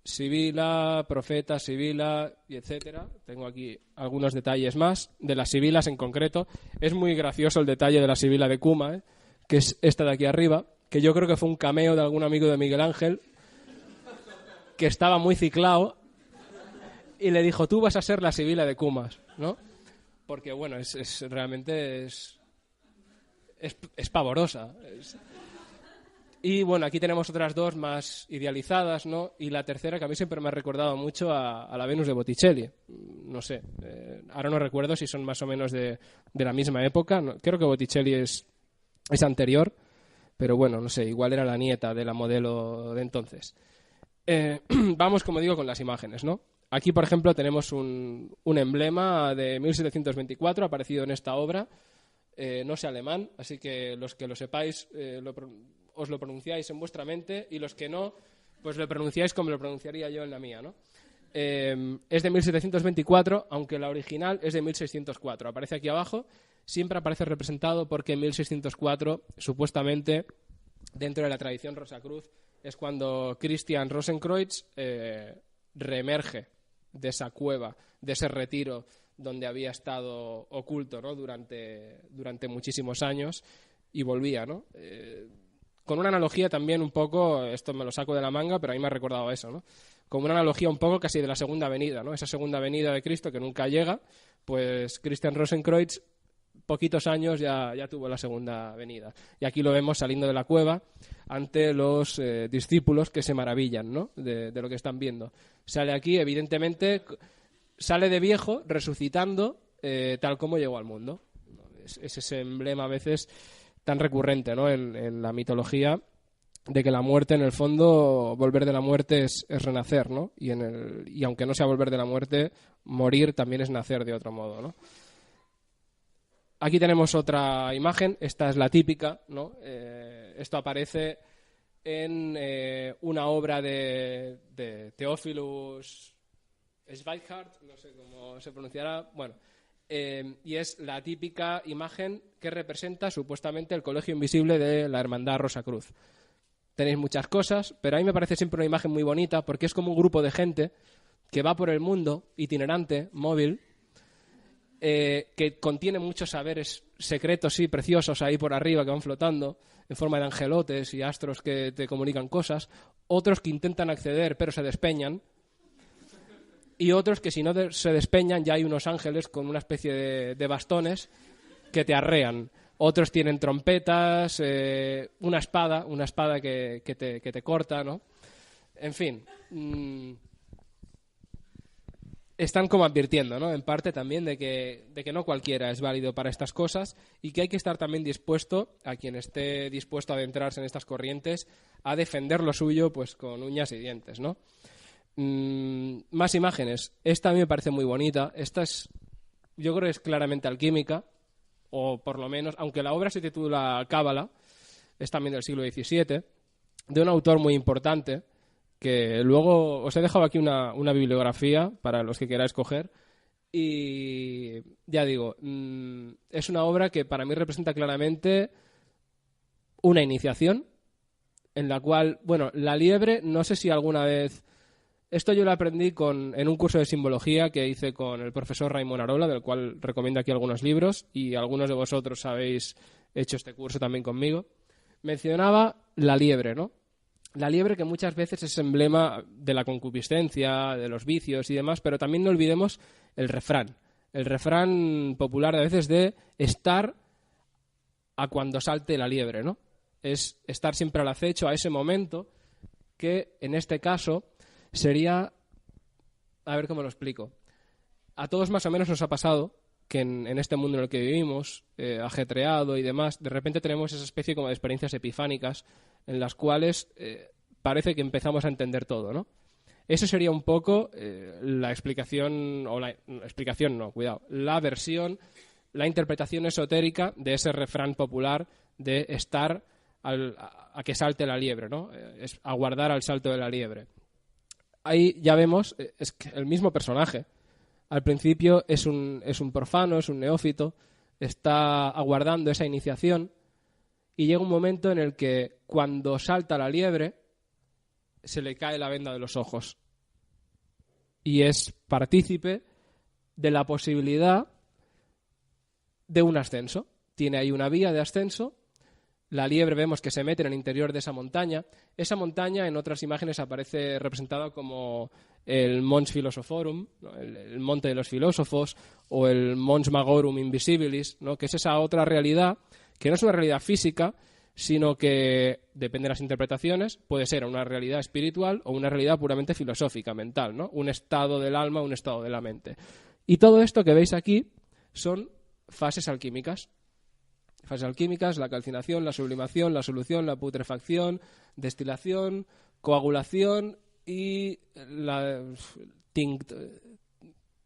Sibila, Profeta, Sibila, y etcétera. Tengo aquí algunos detalles más de las sibilas en concreto. Es muy gracioso el detalle de la sibila de Kuma, que es esta de aquí arriba, que yo creo que fue un cameo de algún amigo de Miguel Ángel, que estaba muy ciclado y le dijo, tú vas a ser la sibila de Kumas, ¿no? Porque, bueno, realmente es pavorosa. Y, bueno, aquí tenemos otras dos más idealizadas, ¿no? Y la tercera, que a mí siempre me ha recordado mucho a la Venus de Botticelli. No sé, ahora no recuerdo si son más o menos de la misma época. No, creo que Botticelli es anterior, pero, bueno, no sé, igual era la nieta de la modelo de entonces. Vamos, como digo, con las imágenes, ¿no? Aquí, por ejemplo, tenemos un emblema de 1724 aparecido en esta obra. No sé alemán, así que los que lo sepáis os lo pronunciáis en vuestra mente, y los que no, pues lo pronunciáis como lo pronunciaría yo en la mía, ¿no? Es de 1724, aunque la original es de 1604. Aparece aquí abajo, siempre aparece representado porque en 1604, supuestamente, dentro de la tradición Rosacruz, es cuando Christian Rosenkreuz reemerge de esa cueva, de ese retiro donde había estado oculto, ¿no? durante muchísimos años, y volvía, ¿no? Con una analogía también un poco, esto me lo saco de la manga, pero a mí me ha recordado eso, ¿no? Como una analogía un poco casi de la segunda venida, ¿no? Esa segunda venida de Cristo que nunca llega, pues Christian Rosenkreutz, poquitos años ya tuvo la segunda venida. Y aquí lo vemos saliendo de la cueva ante los discípulos que se maravillan, ¿no? de lo que están viendo. Sale aquí, evidentemente, sale de viejo, resucitando tal como llegó al mundo. Es ese emblema a veces tan recurrente, ¿no? en la mitología, de que la muerte, en el fondo, volver de la muerte es renacer, ¿no? Y aunque no sea volver de la muerte, morir también es nacer de otro modo, ¿no? Aquí tenemos otra imagen, esta es la típica, ¿no? Esto aparece en una obra de Theophilus Schweikart, no sé cómo se pronunciará, bueno, y es la típica imagen que representa supuestamente el Colegio Invisible de la Hermandad Rosacruz. Tenéis muchas cosas, pero a mí me parece siempre una imagen muy bonita porque es como un grupo de gente que va por el mundo, itinerante, móvil, que contiene muchos saberes secretos y preciosos ahí por arriba que van flotando en forma de angelotes y astros que te comunican cosas, otros que intentan acceder pero se despeñan, y otros que si no se despeñan ya hay unos ángeles con una especie de bastones que te arrean. Otros tienen trompetas, una espada que te corta, ¿no? En fin, están como advirtiendo, ¿no? En parte también de que no cualquiera es válido para estas cosas y que hay que estar también dispuesto, a quien esté dispuesto a adentrarse en estas corrientes, a defender lo suyo pues con uñas y dientes, ¿no? Más imágenes. Esta a mí me parece muy bonita. Esta yo creo que es claramente alquímica, o por lo menos, aunque la obra se titula Cábala, es también del siglo XVII, de un autor muy importante, que luego os he dejado aquí una bibliografía para los que queráis coger, y ya digo, es una obra que para mí representa claramente una iniciación, en la cual, bueno, la liebre, no sé si alguna vez... Esto yo lo aprendí en un curso de simbología que hice con el profesor Raimon Arola, del cual recomiendo aquí algunos libros, y algunos de vosotros habéis hecho este curso también conmigo. Mencionaba la liebre, ¿no? La liebre, que muchas veces es emblema de la concupiscencia, de los vicios y demás, pero también no olvidemos el refrán popular a veces de estar a cuando salte la liebre, ¿no? Es estar siempre al acecho a ese momento que, en este caso, sería... A ver cómo lo explico. A todos más o menos nos ha pasado que en este mundo en el que vivimos, ajetreado y demás, de repente tenemos esa especie como de experiencias epifánicas en las cuales parece que empezamos a entender todo, ¿no? Eso sería un poco la explicación, o la explicación no, cuidado, la versión, la interpretación esotérica de ese refrán popular de estar a que salte la liebre, ¿no? Es aguardar al salto de la liebre. Ahí ya vemos, es que el mismo personaje. Al principio es un profano, es un neófito, está aguardando esa iniciación y llega un momento en el que cuando salta la liebre se le cae la venda de los ojos y es partícipe de la posibilidad de un ascenso. Tiene ahí una vía de ascenso. La liebre vemos que se mete en el interior de esa montaña. Esa montaña en otras imágenes aparece representada como el Mons Philosophorum, ¿no? el monte de los filósofos, o el Mons Magorum Invisibilis, ¿no? Que es esa otra realidad, que no es una realidad física, sino que, depende de las interpretaciones, puede ser una realidad espiritual o una realidad puramente filosófica, mental, ¿no? Un estado del alma, un estado de la mente. Y todo esto que veis aquí son fases alquímicas. Fases alquímicas, la calcinación, la sublimación, la solución, la putrefacción, destilación, coagulación y la...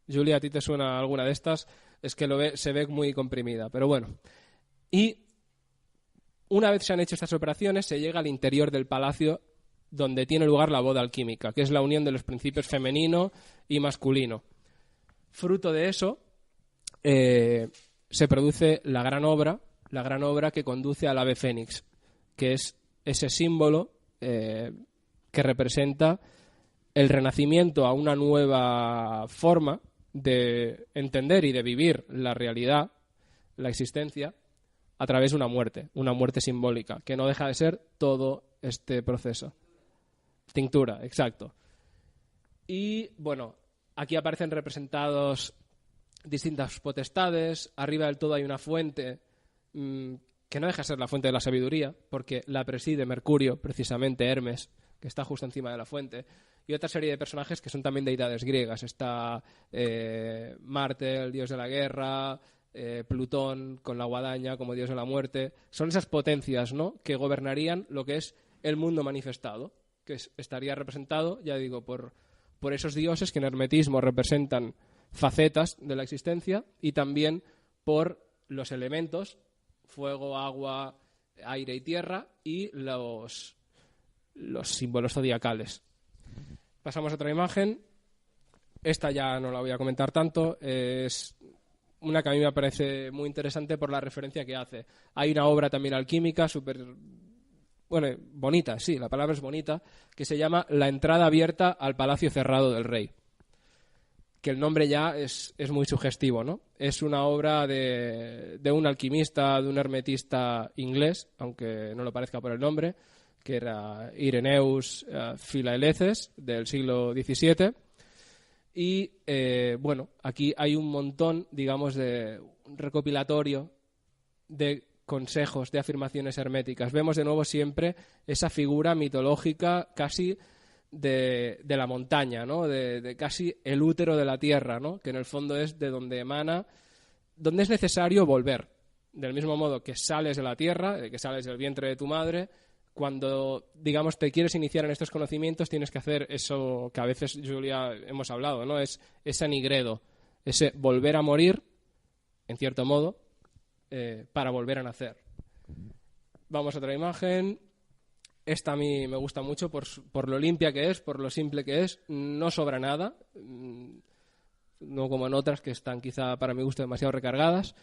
Julia, ¿a ti te suena alguna de estas? Es que se ve muy comprimida, pero bueno. Y una vez se han hecho estas operaciones, se llega al interior del palacio donde tiene lugar la boda alquímica, que es la unión de los principios femenino y masculino. Fruto de eso se produce la gran obra que conduce al ave fénix, que es ese símbolo que representa el renacimiento a una nueva forma de entender y de vivir la realidad, la existencia, a través de una muerte simbólica, que no deja de ser todo este proceso. Tinctura, exacto. Y, bueno, aquí aparecen representados distintas potestades. Arriba del todo hay una fuente que no deja de ser la fuente de la sabiduría, porque la preside Mercurio, precisamente Hermes, que está justo encima de la fuente. Y otra serie de personajes que son también deidades griegas. Está Marte, el dios de la guerra, Plutón con la guadaña como dios de la muerte. Son esas potencias, ¿no?, que gobernarían lo que es el mundo manifestado, que estaría representado, ya digo, por esos dioses que en hermetismo representan facetas de la existencia, y también por los elementos, fuego, agua, aire y tierra, y los símbolos zodiacales. Pasamos a otra imagen. Esta ya no la voy a comentar tanto. Es una que a mí me parece muy interesante por la referencia que hace. Hay una obra también alquímica súper, bueno, bonita, sí, la palabra es bonita, que se llama La entrada abierta al palacio cerrado del rey. Que el nombre ya es muy sugestivo, ¿no? Es una obra de un alquimista, de un hermetista inglés, aunque no lo parezca por el nombre, que era Irenaeus Philaeleces, del siglo XVII. Y, bueno, aquí hay un montón, digamos, de un recopilatorio de consejos, de afirmaciones herméticas. Vemos de nuevo siempre esa figura mitológica casi de la montaña, ¿no? De casi el útero de la tierra, ¿no?, que en el fondo es de donde emana, donde es necesario volver. Del mismo modo que sales de la tierra, que sales del vientre de tu madre, cuando, digamos, te quieres iniciar en estos conocimientos, tienes que hacer eso que a veces, Julia, hemos hablado, ¿no? Es ese nigredo, ese volver a morir, en cierto modo, para volver a nacer. Vamos a otra imagen. Esta a mí me gusta mucho por lo limpia que es, por lo simple que es. No sobra nada, no como en otras que están quizá para mi gusto demasiado recargadas.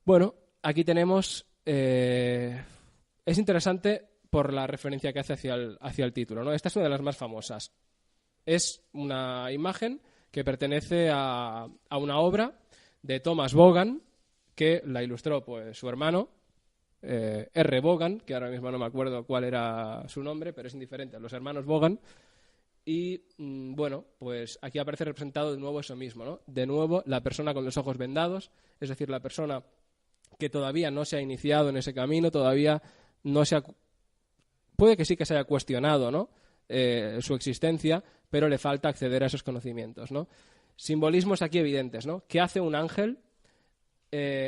Bueno, aquí tenemos... es interesante por la referencia que hace hacia el título, ¿no? Esta es una de las más famosas. Es una imagen que pertenece a una obra de Thomas Vaughan, que la ilustró pues su hermano, R. Vaughan, que ahora mismo no me acuerdo cuál era su nombre, pero es indiferente, los hermanos Vaughan. Y, bueno, pues aquí aparece representado de nuevo eso mismo, ¿no? De nuevo, la persona con los ojos vendados, es decir, la persona que todavía no se ha iniciado en ese camino, todavía no se ha... Puede que sí que se haya cuestionado, ¿no?, su existencia, pero le falta acceder a esos conocimientos, ¿no? Simbolismos aquí evidentes, ¿no? ¿Qué hace un ángel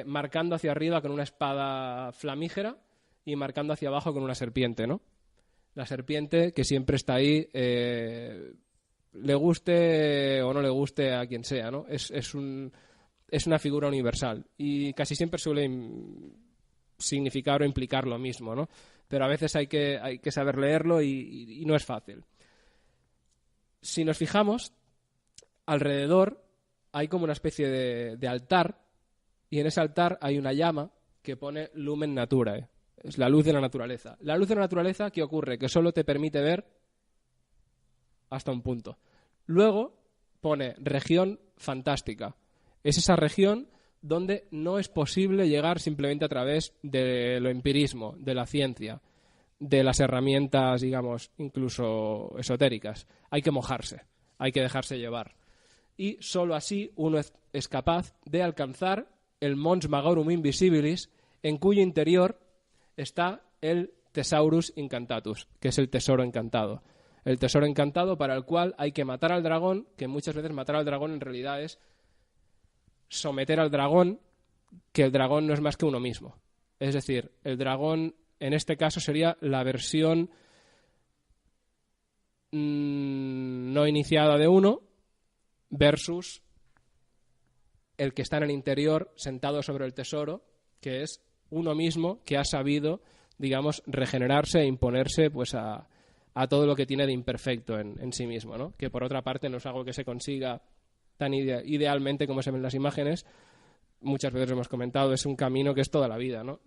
marcando hacia arriba con una espada flamígera y marcando hacia abajo con una serpiente, ¿no? La serpiente que siempre está ahí, le guste o no le guste a quien sea, ¿no? Es una figura universal y casi siempre suele significar o implicar lo mismo, ¿no? Pero a veces hay que saber leerlo y no es fácil. Si nos fijamos, alrededor hay como una especie de altar, y en ese altar hay una llama que pone Lumen Naturae. Es la luz de la naturaleza. La luz de la naturaleza, ¿qué ocurre? Que solo te permite ver hasta un punto. Luego pone región fantástica. Es esa región donde no es posible llegar simplemente a través de lo empirismo, de la ciencia, de las herramientas, digamos, incluso esotéricas. Hay que mojarse, hay que dejarse llevar. Y solo así uno es capaz de alcanzar el Mons Magorum Invisibilis, en cuyo interior está el Thesaurus Incantatus, que es el tesoro encantado. El tesoro encantado para el cual hay que matar al dragón, que muchas veces matar al dragón en realidad es someter al dragón, que el dragón no es más que uno mismo. Es decir, el dragón en este caso sería la versión no iniciada de uno versus el que está en el interior sentado sobre el tesoro, que es uno mismo que ha sabido, digamos, regenerarse e imponerse pues a todo lo que tiene de imperfecto en sí mismo, ¿no? Que por otra parte no es algo que se consiga tan idealmente como se ven las imágenes. Muchas veces hemos comentado, es un camino que es toda la vida, ¿no?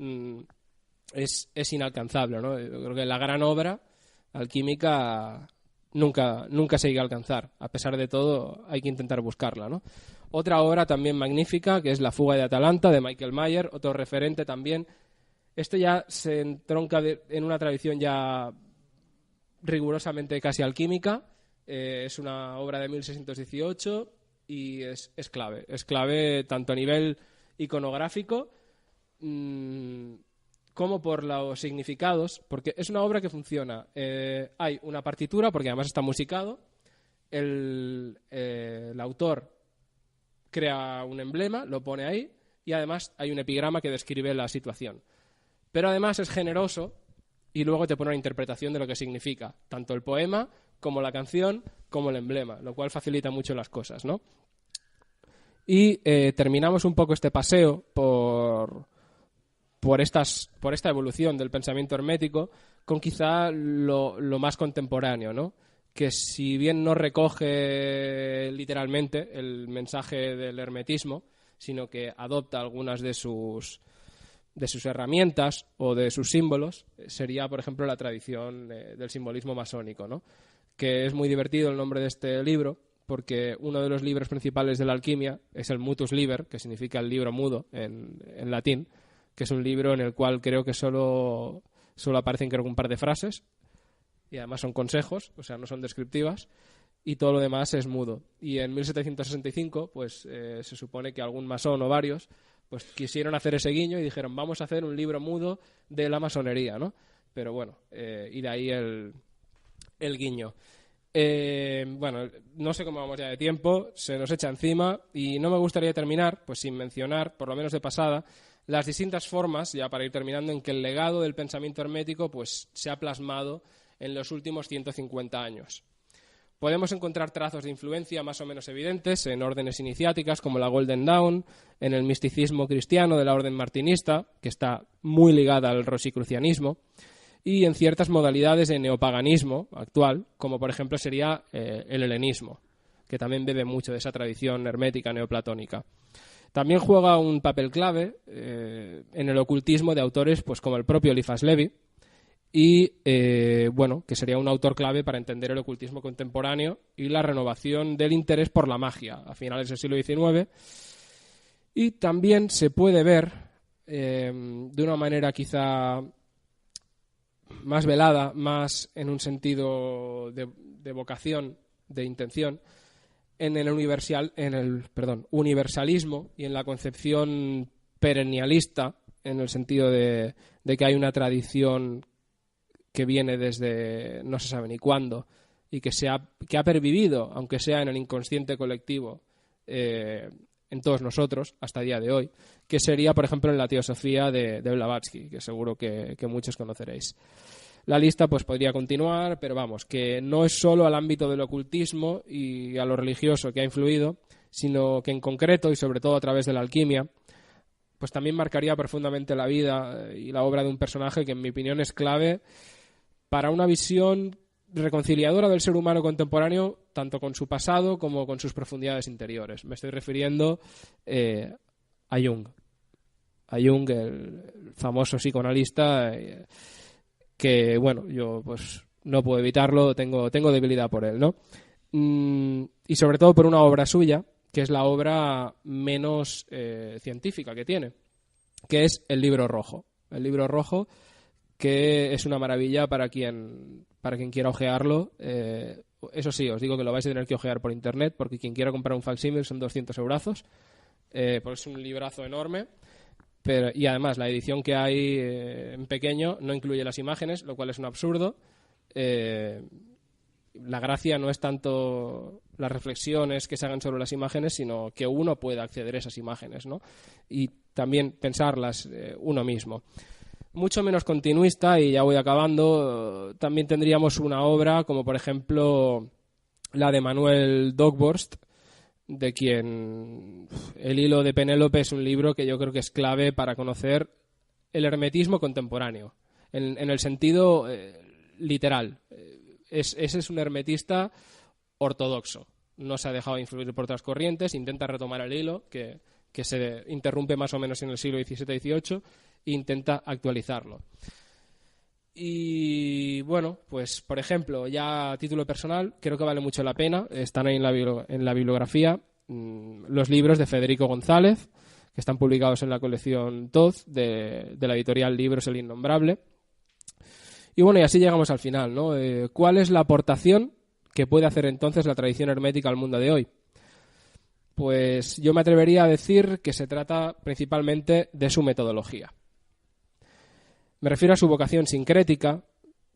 Es inalcanzable, ¿no? Yo creo que la gran obra alquímica nunca se llega a alcanzar. A pesar de todo, hay que intentar buscarla, ¿no? Otra obra también magnífica, que es La fuga de Atalanta, de Michael Mayer, otro referente también. Esto ya se entronca en una tradición ya rigurosamente casi alquímica. Es una obra de 1618 y es clave. Es clave tanto a nivel iconográfico como por los significados, porque es una obra que funciona. Hay una partitura, porque además está musicado. El autor crea un emblema, lo pone ahí, y además hay un epigrama que describe la situación. Pero además es generoso y luego te pone una interpretación de lo que significa, tanto el poema como la canción como el emblema, lo cual facilita mucho las cosas, ¿no? Y terminamos un poco este paseo por esta evolución del pensamiento hermético con quizá lo más contemporáneo, ¿no? Que si bien no recoge literalmente el mensaje del hermetismo, sino que adopta algunas de sus herramientas o de sus símbolos, sería, por ejemplo, la tradición del simbolismo masónico, ¿no? Que es muy divertido el nombre de este libro, porque uno de los libros principales de la alquimia es el Mutus Liber, que significa el libro mudo en latín, que es un libro en el cual creo que solo aparecen un par de frases, y además son consejos, o sea, no son descriptivas, y todo lo demás es mudo. Y en 1765, pues se supone que algún masón o varios pues quisieron hacer ese guiño y dijeron, vamos a hacer un libro mudo de la masonería, ¿no? Pero bueno, y de ahí el guiño. Bueno, no sé cómo vamos ya de tiempo, se nos echa encima y no me gustaría terminar pues sin mencionar, por lo menos de pasada, las distintas formas, ya para ir terminando, en que el legado del pensamiento hermético pues se ha plasmado en los últimos 150 años. Podemos encontrar trazos de influencia más o menos evidentes en órdenes iniciáticas como la Golden Dawn, en el misticismo cristiano de la orden martinista, que está muy ligada al rosicrucianismo, y en ciertas modalidades de neopaganismo actual, como por ejemplo sería el helenismo, que también bebe mucho de esa tradición hermética neoplatónica. También juega un papel clave en el ocultismo de autores pues, como el propio Eliphas Levi, y bueno, que sería un autor clave para entender el ocultismo contemporáneo y la renovación del interés por la magia a finales del siglo XIX. Y también se puede ver de una manera quizá más velada, más en un sentido de vocación, de intención, en el universalismo y en la concepción perennialista, en el sentido de que hay una tradición que viene desde no se sabe ni cuándo y que ha pervivido, aunque sea en el inconsciente colectivo, en todos nosotros hasta el día de hoy, que sería, por ejemplo, en la teosofía de Blavatsky, que seguro que muchos conoceréis. La lista pues podría continuar, pero vamos, que no es solo al ámbito del ocultismo y a lo religioso que ha influido, sino que en concreto y sobre todo a través de la alquimia, pues también marcaría profundamente la vida y la obra de un personaje que en mi opinión es clave para una visión reconciliadora del ser humano contemporáneo, tanto con su pasado como con sus profundidades interiores. Me estoy refiriendo a Jung. A Jung, el famoso psicoanalista, que, bueno, yo pues no puedo evitarlo, tengo debilidad por él, ¿no? Y sobre todo por una obra suya, que es la obra menos científica que tiene, que es el Libro Rojo. El Libro Rojo, que es una maravilla para quien quiera ojearlo. Eso sí, os digo que lo vais a tener que ojear por internet, porque quien quiera comprar un facsímil son 200 eurazos, porque es un librazo enorme. Y además la edición que hay en pequeño no incluye las imágenes, lo cual es un absurdo. La gracia no es tanto las reflexiones que se hagan sobre las imágenes, sino que uno pueda acceder a esas imágenes, ¿no? Y también pensarlas uno mismo. Mucho menos continuista, y ya voy acabando, también tendríamos una obra como por ejemplo la de Manuel Dogborst, de quien El hilo de Penélope es un libro que yo creo que es clave para conocer el hermetismo contemporáneo, en el sentido literal. Ese es un hermetista ortodoxo, no se ha dejado influir por otras corrientes, intenta retomar el hilo que se interrumpe más o menos en el siglo XVII-XVIII e intenta actualizarlo. Y bueno, pues por ejemplo, ya a título personal, creo que vale mucho la pena. Están ahí en la bibliografía los libros de Federico González, que están publicados en la colección TOZ de la editorial Libros El Innombrable. Y bueno, y así llegamos al final, ¿no? ¿Cuál es la aportación que puede hacer entonces la tradición hermética al mundo de hoy? Pues yo me atrevería a decir que se trata principalmente de su metodología. Me refiero a su vocación sincrética,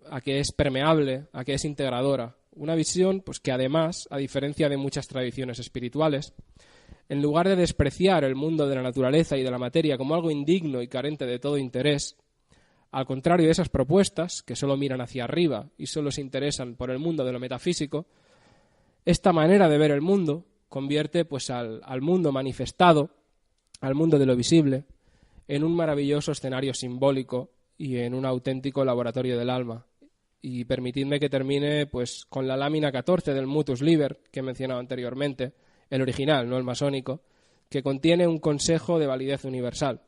a que es permeable, a que es integradora. Una visión pues, que además, a diferencia de muchas tradiciones espirituales, en lugar de despreciar el mundo de la naturaleza y de la materia como algo indigno y carente de todo interés, al contrario de esas propuestas, que solo miran hacia arriba y solo se interesan por el mundo de lo metafísico, esta manera de ver el mundo convierte pues, al mundo manifestado, al mundo de lo visible, en un maravilloso escenario simbólico y en un auténtico laboratorio del alma. Y permitidme que termine pues, con la lámina 14 del Mutus Liber, que he mencionado anteriormente, el original, no el masónico, que contiene un consejo de validez universal.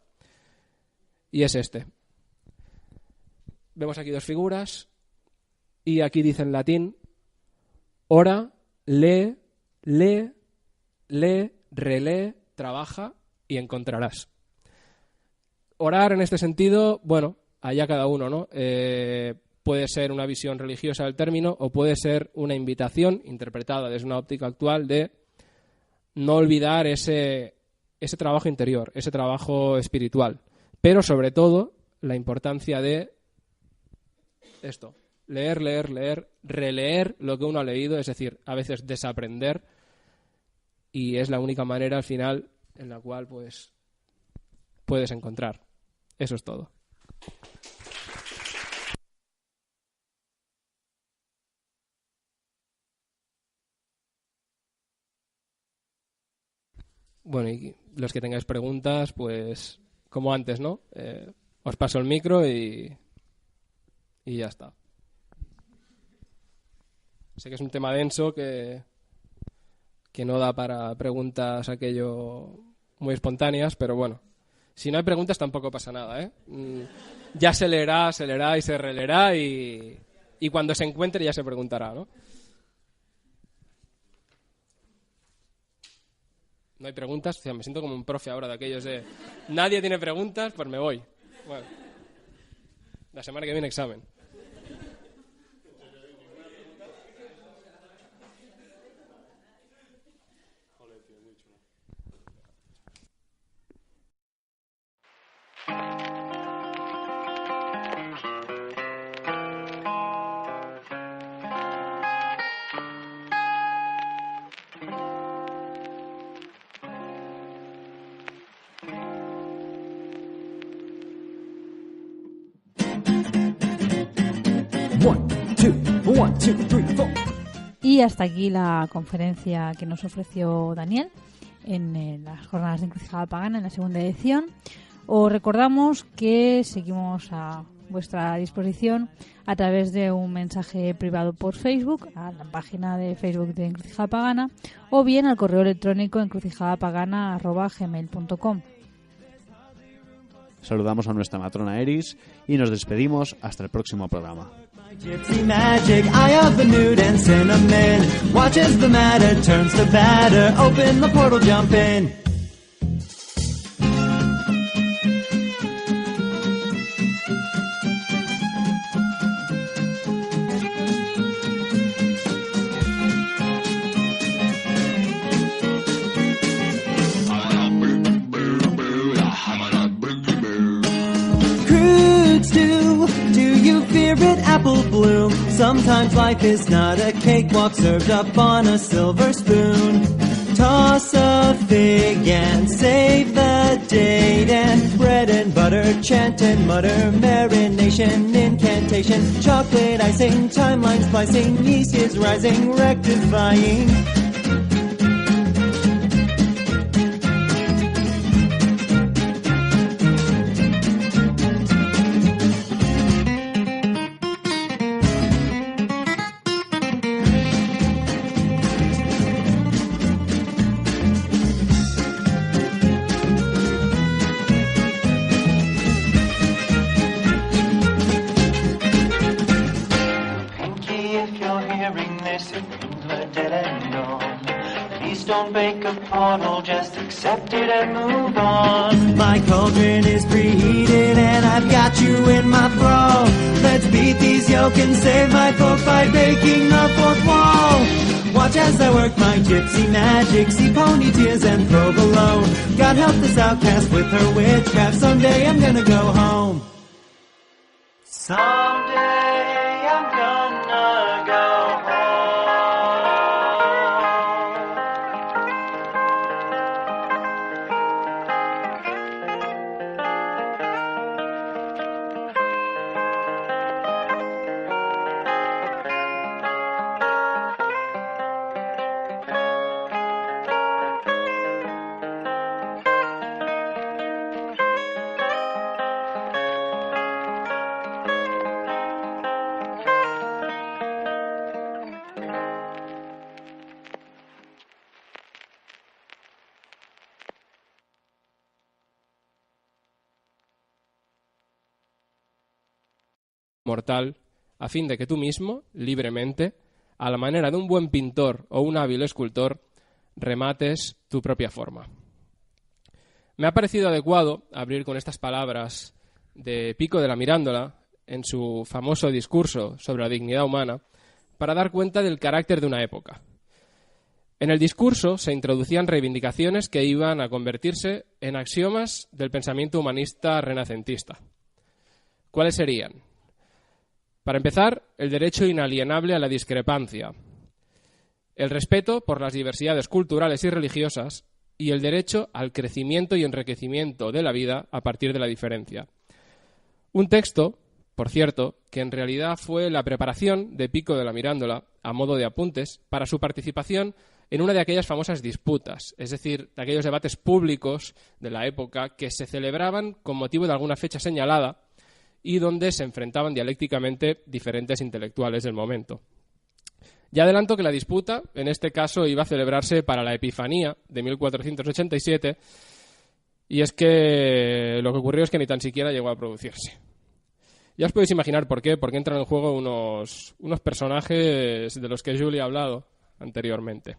Y es este. Vemos aquí dos figuras, y aquí dice en latín, ora, lee, relee, trabaja y encontrarás. Orar en este sentido, bueno, allá cada uno, ¿no? Puede ser una visión religiosa del término o puede ser una invitación interpretada desde una óptica actual de no olvidar ese trabajo interior, ese trabajo espiritual. Pero sobre todo la importancia de esto, leer, releer lo que uno ha leído, es decir, a veces desaprender, y es la única manera al final en la cual pues puedes encontrar. Eso es todo. Bueno, y los que tengáis preguntas, pues como antes, ¿no? Os paso el micro y ya está. Sé que es un tema denso que no da para preguntas aquello muy espontáneas, pero bueno, si no hay preguntas tampoco pasa nada, ¿eh? Ya se leerá y se releerá y cuando se encuentre ya se preguntará, ¿no? No hay preguntas, o sea, me siento como un profe ahora de aquellos de nadie tiene preguntas, pues me voy. Bueno, la semana que viene examen. Y hasta aquí la conferencia que nos ofreció Daniel en las jornadas de Encrucijada Pagana en la segunda edición. Os recordamos que seguimos a vuestra disposición a través de un mensaje privado por Facebook, a la página de Facebook de Encrucijada Pagana, o bien al correo electrónico encrucijadapagana@gmail.com. Saludamos a nuestra matrona Eris y nos despedimos hasta el próximo programa. Gypsy magic, eye of the nude and cinnamon. Watch as the matter turns to batter. Open the portal, jump in. Crude stew, do you fear it, apple bloom? Sometimes life is not a cakewalk served up on a silver spoon. Toss a fig and save the date, and bread and butter, chant and mutter, marination, incantation, chocolate icing, timeline splicing, yeast is rising, rectifying. don't bake a portal, just accept it and move on. My cauldron is preheated and I've got you in my thrall. Let's beat these yoke and save my folk by baking the fourth wall. Watch as I work my gypsy magic, see pony tears and throw below. God help this outcast with her witchcraft, someday I'm gonna go home. Someday I'm gonna go home. Mortal, a fin de que tú mismo, libremente, a la manera de un buen pintor o un hábil escultor, remates tu propia forma. Me ha parecido adecuado abrir con estas palabras de Pico de la Mirandola en su famoso discurso sobre la dignidad humana para dar cuenta del carácter de una época. En el discurso se introducían reivindicaciones que iban a convertirse en axiomas del pensamiento humanista renacentista. ¿Cuáles serían? Para empezar, el derecho inalienable a la discrepancia, el respeto por las diversidades culturales y religiosas y el derecho al crecimiento y enriquecimiento de la vida a partir de la diferencia. Un texto, por cierto, que en realidad fue la preparación de Pico de la Mirandola, a modo de apuntes, para su participación en una de aquellas famosas disputas, es decir, de aquellos debates públicos de la época que se celebraban con motivo de alguna fecha señalada y donde se enfrentaban dialécticamente diferentes intelectuales del momento. Ya adelanto que la disputa, en este caso, iba a celebrarse para la Epifanía de 1487, y es que lo que ocurrió es que ni tan siquiera llegó a producirse. Ya os podéis imaginar por qué, porque entran en juego unos personajes de los que Julie ha hablado anteriormente.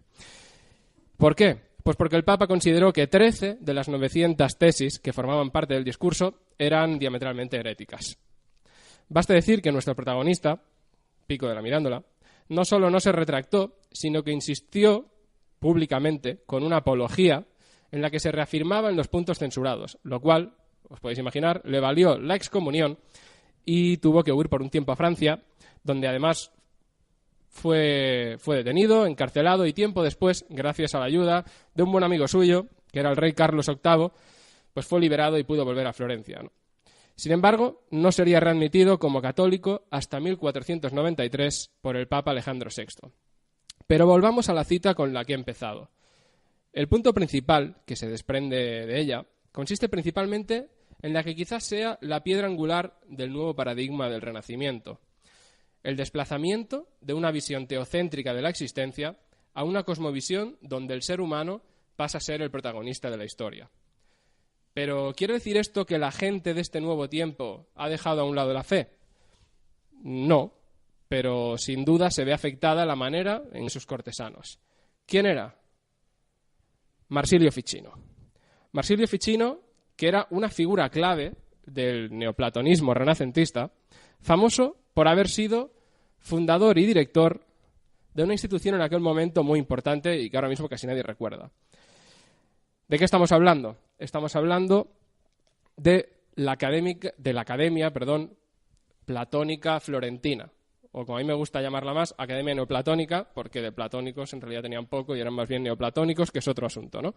¿Por qué? Pues porque el Papa consideró que 13 de las 900 tesis que formaban parte del discurso eran diametralmente heréticas. Basta decir que nuestro protagonista, Pico de la Mirandola, no solo no se retractó, sino que insistió públicamente con una apología en la que se reafirmaban los puntos censurados, lo cual, os podéis imaginar, le valió la excomunión y tuvo que huir por un tiempo a Francia, donde además fue detenido, encarcelado y tiempo después, gracias a la ayuda de un buen amigo suyo, que era el rey Carlos VIII, pues fue liberado y pudo volver a Florencia, ¿no? Sin embargo, no sería readmitido como católico hasta 1493 por el Papa Alejandro VI. Pero volvamos a la cita con la que he empezado. El punto principal que se desprende de ella consiste principalmente en la que quizás sea la piedra angular del nuevo paradigma del Renacimiento: el desplazamiento de una visión teocéntrica de la existencia a una cosmovisión donde el ser humano pasa a ser el protagonista de la historia. Pero ¿quiere decir esto que la gente de este nuevo tiempo ha dejado a un lado la fe? No, pero sin duda se ve afectada la manera en sus cortesanos. ¿Quién era? Marsilio Ficino. Marsilio Ficino, que era una figura clave del neoplatonismo renacentista, famoso por haber sido fundador y director de una institución en aquel momento muy importante y que ahora mismo casi nadie recuerda. ¿De qué estamos hablando? Estamos hablando de la Academia Platónica Florentina, o como a mí me gusta llamarla más, Academia Neoplatónica, porque de platónicos en realidad tenían poco y eran más bien neoplatónicos, que es otro asunto, ¿no?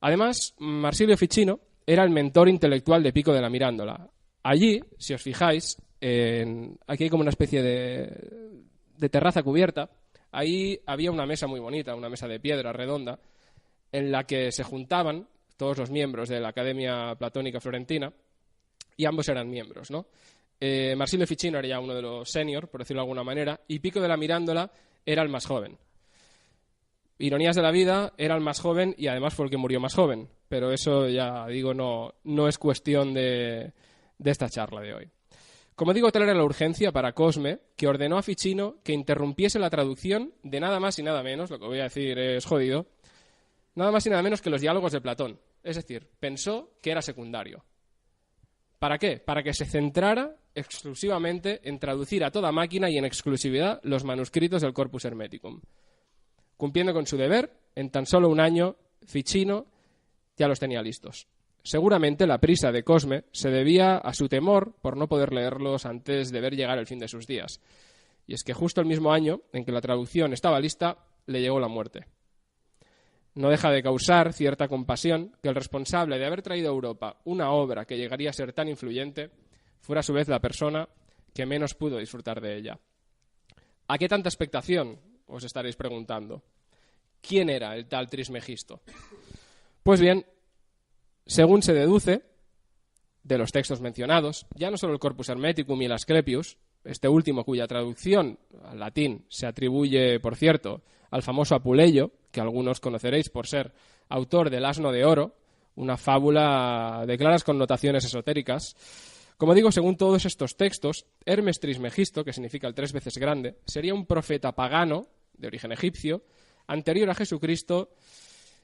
Además, Marsilio Ficino era el mentor intelectual de Pico de la Mirandola. Allí, si os fijáis, aquí hay como una especie de terraza cubierta. Ahí había una mesa muy bonita, una mesa de piedra redonda, en la que se juntaban todos los miembros de la Academia Platónica Florentina, y ambos eran miembros, ¿no? Marsilio Ficino era ya uno de los senior, por decirlo de alguna manera, y Pico de la Mirandola era el más joven. Ironías de la vida, era el más joven y además fue el que murió más joven, pero eso ya digo, no es cuestión de esta charla de hoy. Como digo, tal era la urgencia para Cosme, que ordenó a Ficino que interrumpiese la traducción de nada más y nada menos, lo que voy a decir es jodido, Nada más y nada menos que los diálogos de Platón. Es decir, pensó que era secundario. ¿Para qué? Para que se centrara exclusivamente en traducir a toda máquina y en exclusividad los manuscritos del Corpus Hermeticum. Cumpliendo con su deber, en tan solo un año, Ficino ya los tenía listos. Seguramente la prisa de Cosme se debía a su temor por no poder leerlos antes de ver llegar el fin de sus días. Y es que justo el mismo año en que la traducción estaba lista, le llegó la muerte. No deja de causar cierta compasión que el responsable de haber traído a Europa una obra que llegaría a ser tan influyente fuera a su vez la persona que menos pudo disfrutar de ella. ¿A qué tanta expectación? Os estaréis preguntando. ¿Quién era el tal Trismegisto? Pues bien, según se deduce de los textos mencionados, ya no solo el Corpus Hermeticum y el Asclepius, este último cuya traducción al latín se atribuye, por cierto, al famoso Apuleyo, que algunos conoceréis por ser autor del Asno de Oro, una fábula de claras connotaciones esotéricas. Como digo, según todos estos textos, Hermes Trismegisto, que significa el 3 veces grande, sería un profeta pagano, de origen egipcio, anterior a Jesucristo,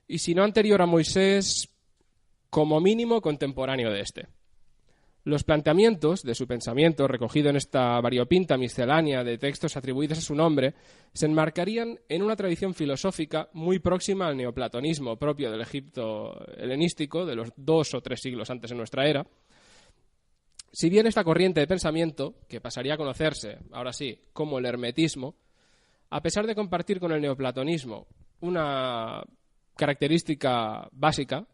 y si no anterior a Moisés, como mínimo contemporáneo de este. Los planteamientos de su pensamiento, recogido en esta variopinta miscelánea de textos atribuidos a su nombre, se enmarcarían en una tradición filosófica muy próxima al neoplatonismo propio del Egipto helenístico, de los 2 o 3 siglos antes de nuestra era. Si bien esta corriente de pensamiento, que pasaría a conocerse, ahora sí, como el hermetismo, a pesar de compartir con el neoplatonismo una característica básica,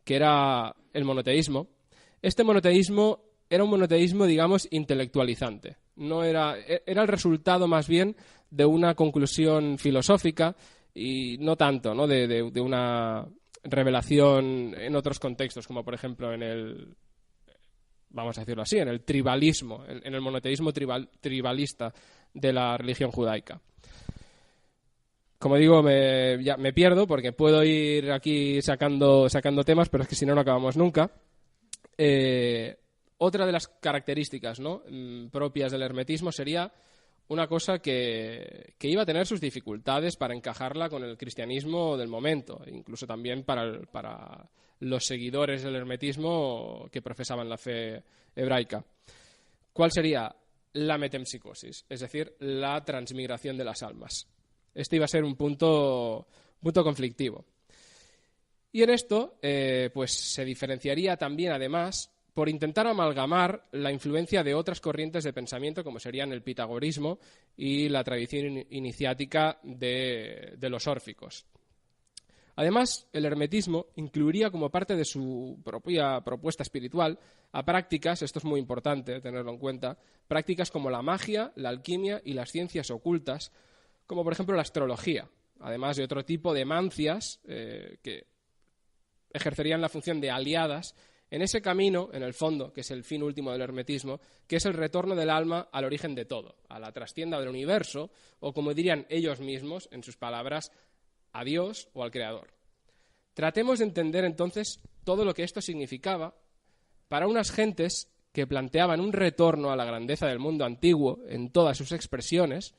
que era el monoteísmo, este monoteísmo era un monoteísmo, digamos, intelectualizante. No era el resultado más bien de una conclusión filosófica y no tanto, ¿no? de una revelación en otros contextos, como por ejemplo en el, vamos a decirlo así, en el tribalismo, en el monoteísmo tribalista de la religión judaica. Como digo, me pierdo porque puedo ir aquí sacando temas, pero es que si no, no acabamos nunca. Otra de las características, ¿no?, propias del hermetismo sería una cosa que iba a tener sus dificultades para encajarla con el cristianismo del momento, incluso también para los seguidores del hermetismo que profesaban la fe hebraica. ¿Cuál sería? La metempsicosis, es decir, la transmigración de las almas. Este iba a ser un punto conflictivo. Y en esto pues se diferenciaría también, además, por intentar amalgamar la influencia de otras corrientes de pensamiento, como serían el pitagorismo y la tradición iniciática de los órficos. Además, el hermetismo incluiría como parte de su propia propuesta espiritual a prácticas, esto es muy importante tenerlo en cuenta, prácticas como la magia, la alquimia y las ciencias ocultas, como por ejemplo la astrología, además de otro tipo de mancias que ejercerían la función de aliadas en ese camino, en el fondo, que es el fin último del hermetismo, que es el retorno del alma al origen de todo, a la trastienda del universo, o como dirían ellos mismos, en sus palabras, a Dios o al Creador. Tratemos de entender entonces todo lo que esto significaba para unas gentes que planteaban un retorno a la grandeza del mundo antiguo en todas sus expresiones,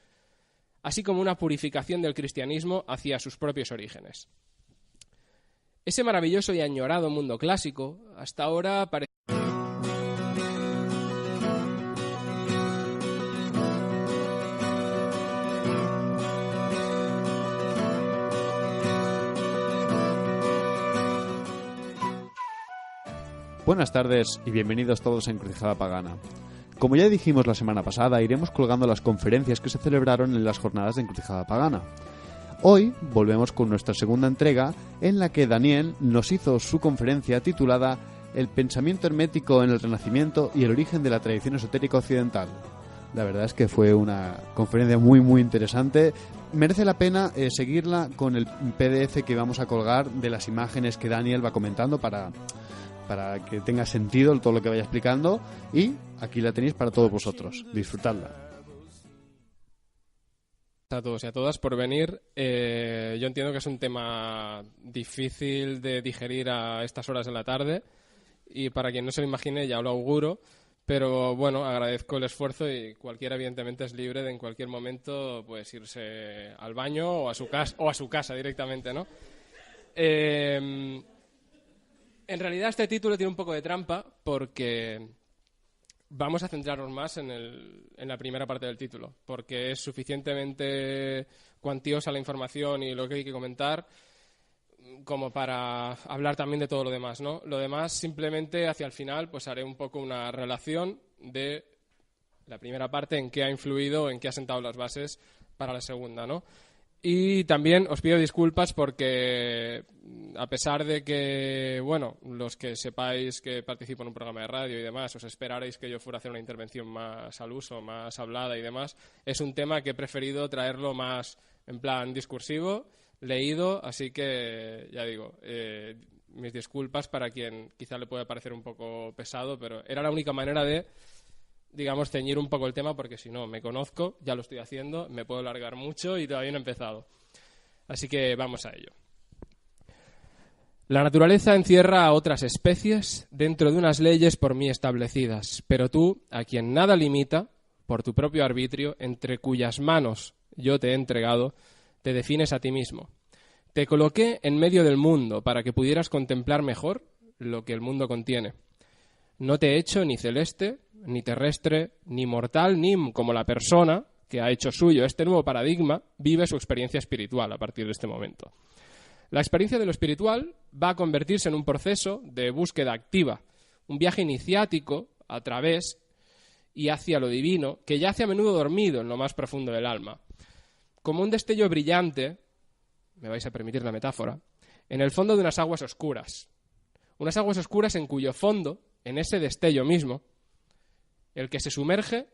así como una purificación del cristianismo hacia sus propios orígenes. Ese maravilloso y añorado mundo clásico, hasta ahora parece... Buenas tardes y bienvenidos todos a Encrucijada Pagana. Como ya dijimos la semana pasada, iremos colgando las conferencias que se celebraron en las jornadas de Encrucijada Pagana. Hoy volvemos con nuestra segunda entrega, en la que Daniel nos hizo su conferencia titulada El pensamiento hermético en el Renacimiento y el origen de la tradición esotérica occidental. La verdad es que fue una conferencia muy interesante. Merece la pena seguirla con el PDF que vamos a colgar de las imágenes que Daniel va comentando para que tenga sentido todo lo que vaya explicando, y aquí la tenéis para todos vosotros. Disfrutadla. A todos y a todas por venir. Yo entiendo que es un tema difícil de digerir a estas horas de la tarde, y para quien no se lo imagine ya lo auguro, pero bueno, agradezco el esfuerzo, y cualquiera evidentemente es libre de en cualquier momento pues irse al baño o a su casa directamente, ¿no? En realidad este título tiene un poco de trampa porque vamos a centrarnos más en la primera parte del título, porque es suficientemente cuantiosa la información y lo que hay que comentar como para hablar también de todo lo demás, ¿no? Lo demás, simplemente hacia el final, pues haré un poco una relación de la primera parte, en qué ha influido, en qué ha sentado las bases para la segunda, ¿no? Y también os pido disculpas porque, a pesar de que, bueno, los que sepáis que participo en un programa de radio y demás, os esperaréis que yo fuera a hacer una intervención más al uso, más hablada y demás, es un tema que he preferido traerlo más en plan discursivo, leído, así que, ya digo, mis disculpas para quien quizá le pueda parecer un poco pesado, pero era la única manera de, digamos, ceñir un poco el tema, porque si no, me conozco, ya lo estoy haciendo, me puedo largar mucho y todavía no he empezado. Así que vamos a ello. La naturaleza encierra a otras especies dentro de unas leyes por mí establecidas, pero tú, a quien nada limita, por tu propio arbitrio, entre cuyas manos yo te he entregado, te defines a ti mismo. Te coloqué en medio del mundo para que pudieras contemplar mejor lo que el mundo contiene. No te he hecho ni celeste, ni terrestre, ni mortal, ni como la persona que ha hecho suyo este nuevo paradigma vive su experiencia espiritual a partir de este momento. La experiencia de lo espiritual va a convertirse en un proceso de búsqueda activa, un viaje iniciático a través y hacia lo divino que yace a menudo dormido en lo más profundo del alma. Como un destello brillante, me vais a permitir la metáfora, en el fondo de unas aguas oscuras. Unas aguas oscuras en cuyo fondo, en ese destello mismo, el que se sumerge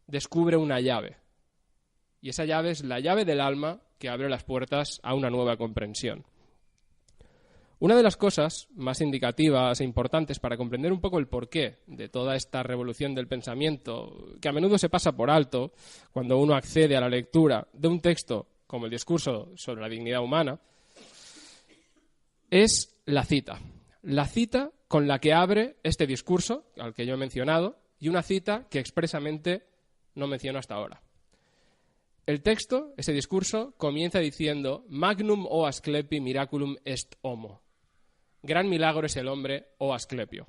descubre una llave. Y esa llave es la llave del alma que abre las puertas a una nueva comprensión. Una de las cosas más indicativas e importantes para comprender un poco el porqué de toda esta revolución del pensamiento, que a menudo se pasa por alto cuando uno accede a la lectura de un texto como el discurso sobre la dignidad humana, es la cita. La cita con la que abre este discurso, al que yo he mencionado, y una cita que expresamente no menciono hasta ahora. El texto, ese discurso, comienza diciendo «Magnum o Asclepi miraculum est homo». Gran milagro es el hombre, o Asclepio.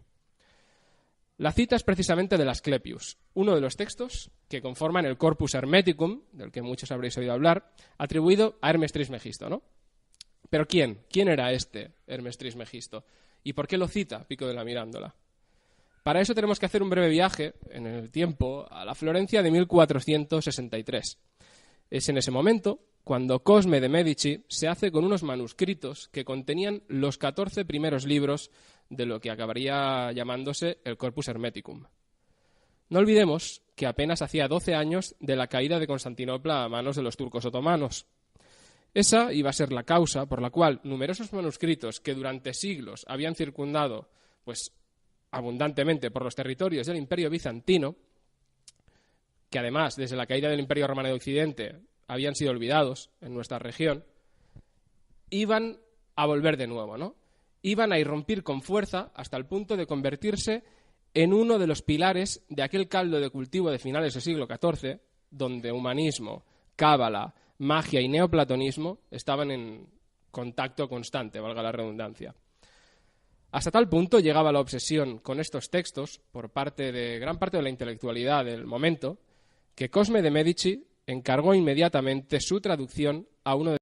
La cita es precisamente del Asclepius, uno de los textos que conforman el Corpus Hermeticum, del que muchos habréis oído hablar, atribuido a Hermes Trismegisto, ¿no? Pero ¿quién? ¿Quién era este Hermes Trismegisto? ¿Y por qué lo cita Pico de la Mirandola? Para eso tenemos que hacer un breve viaje en el tiempo a la Florencia de 1463. Es en ese momento cuando Cosme de Medici se hace con unos manuscritos que contenían los 14 primeros libros de lo que acabaría llamándose el Corpus Hermeticum. No olvidemos que apenas hacía 12 años de la caída de Constantinopla a manos de los turcos otomanos. Esa iba a ser la causa por la cual numerosos manuscritos que durante siglos habían circundado, pues, abundantemente por los territorios del Imperio Bizantino, que además, desde la caída del Imperio Romano de Occidente, habían sido olvidados en nuestra región, iban a volver de nuevo, ¿no? Iban a irrumpir con fuerza hasta el punto de convertirse en uno de los pilares de aquel caldo de cultivo de finales del siglo XIV, donde humanismo, cábala, magia y neoplatonismo estaban en contacto constante, valga la redundancia. Hasta tal punto llegaba la obsesión con estos textos por parte de gran parte de la intelectualidad del momento, que Cosme de Medici encargó inmediatamente su traducción a uno de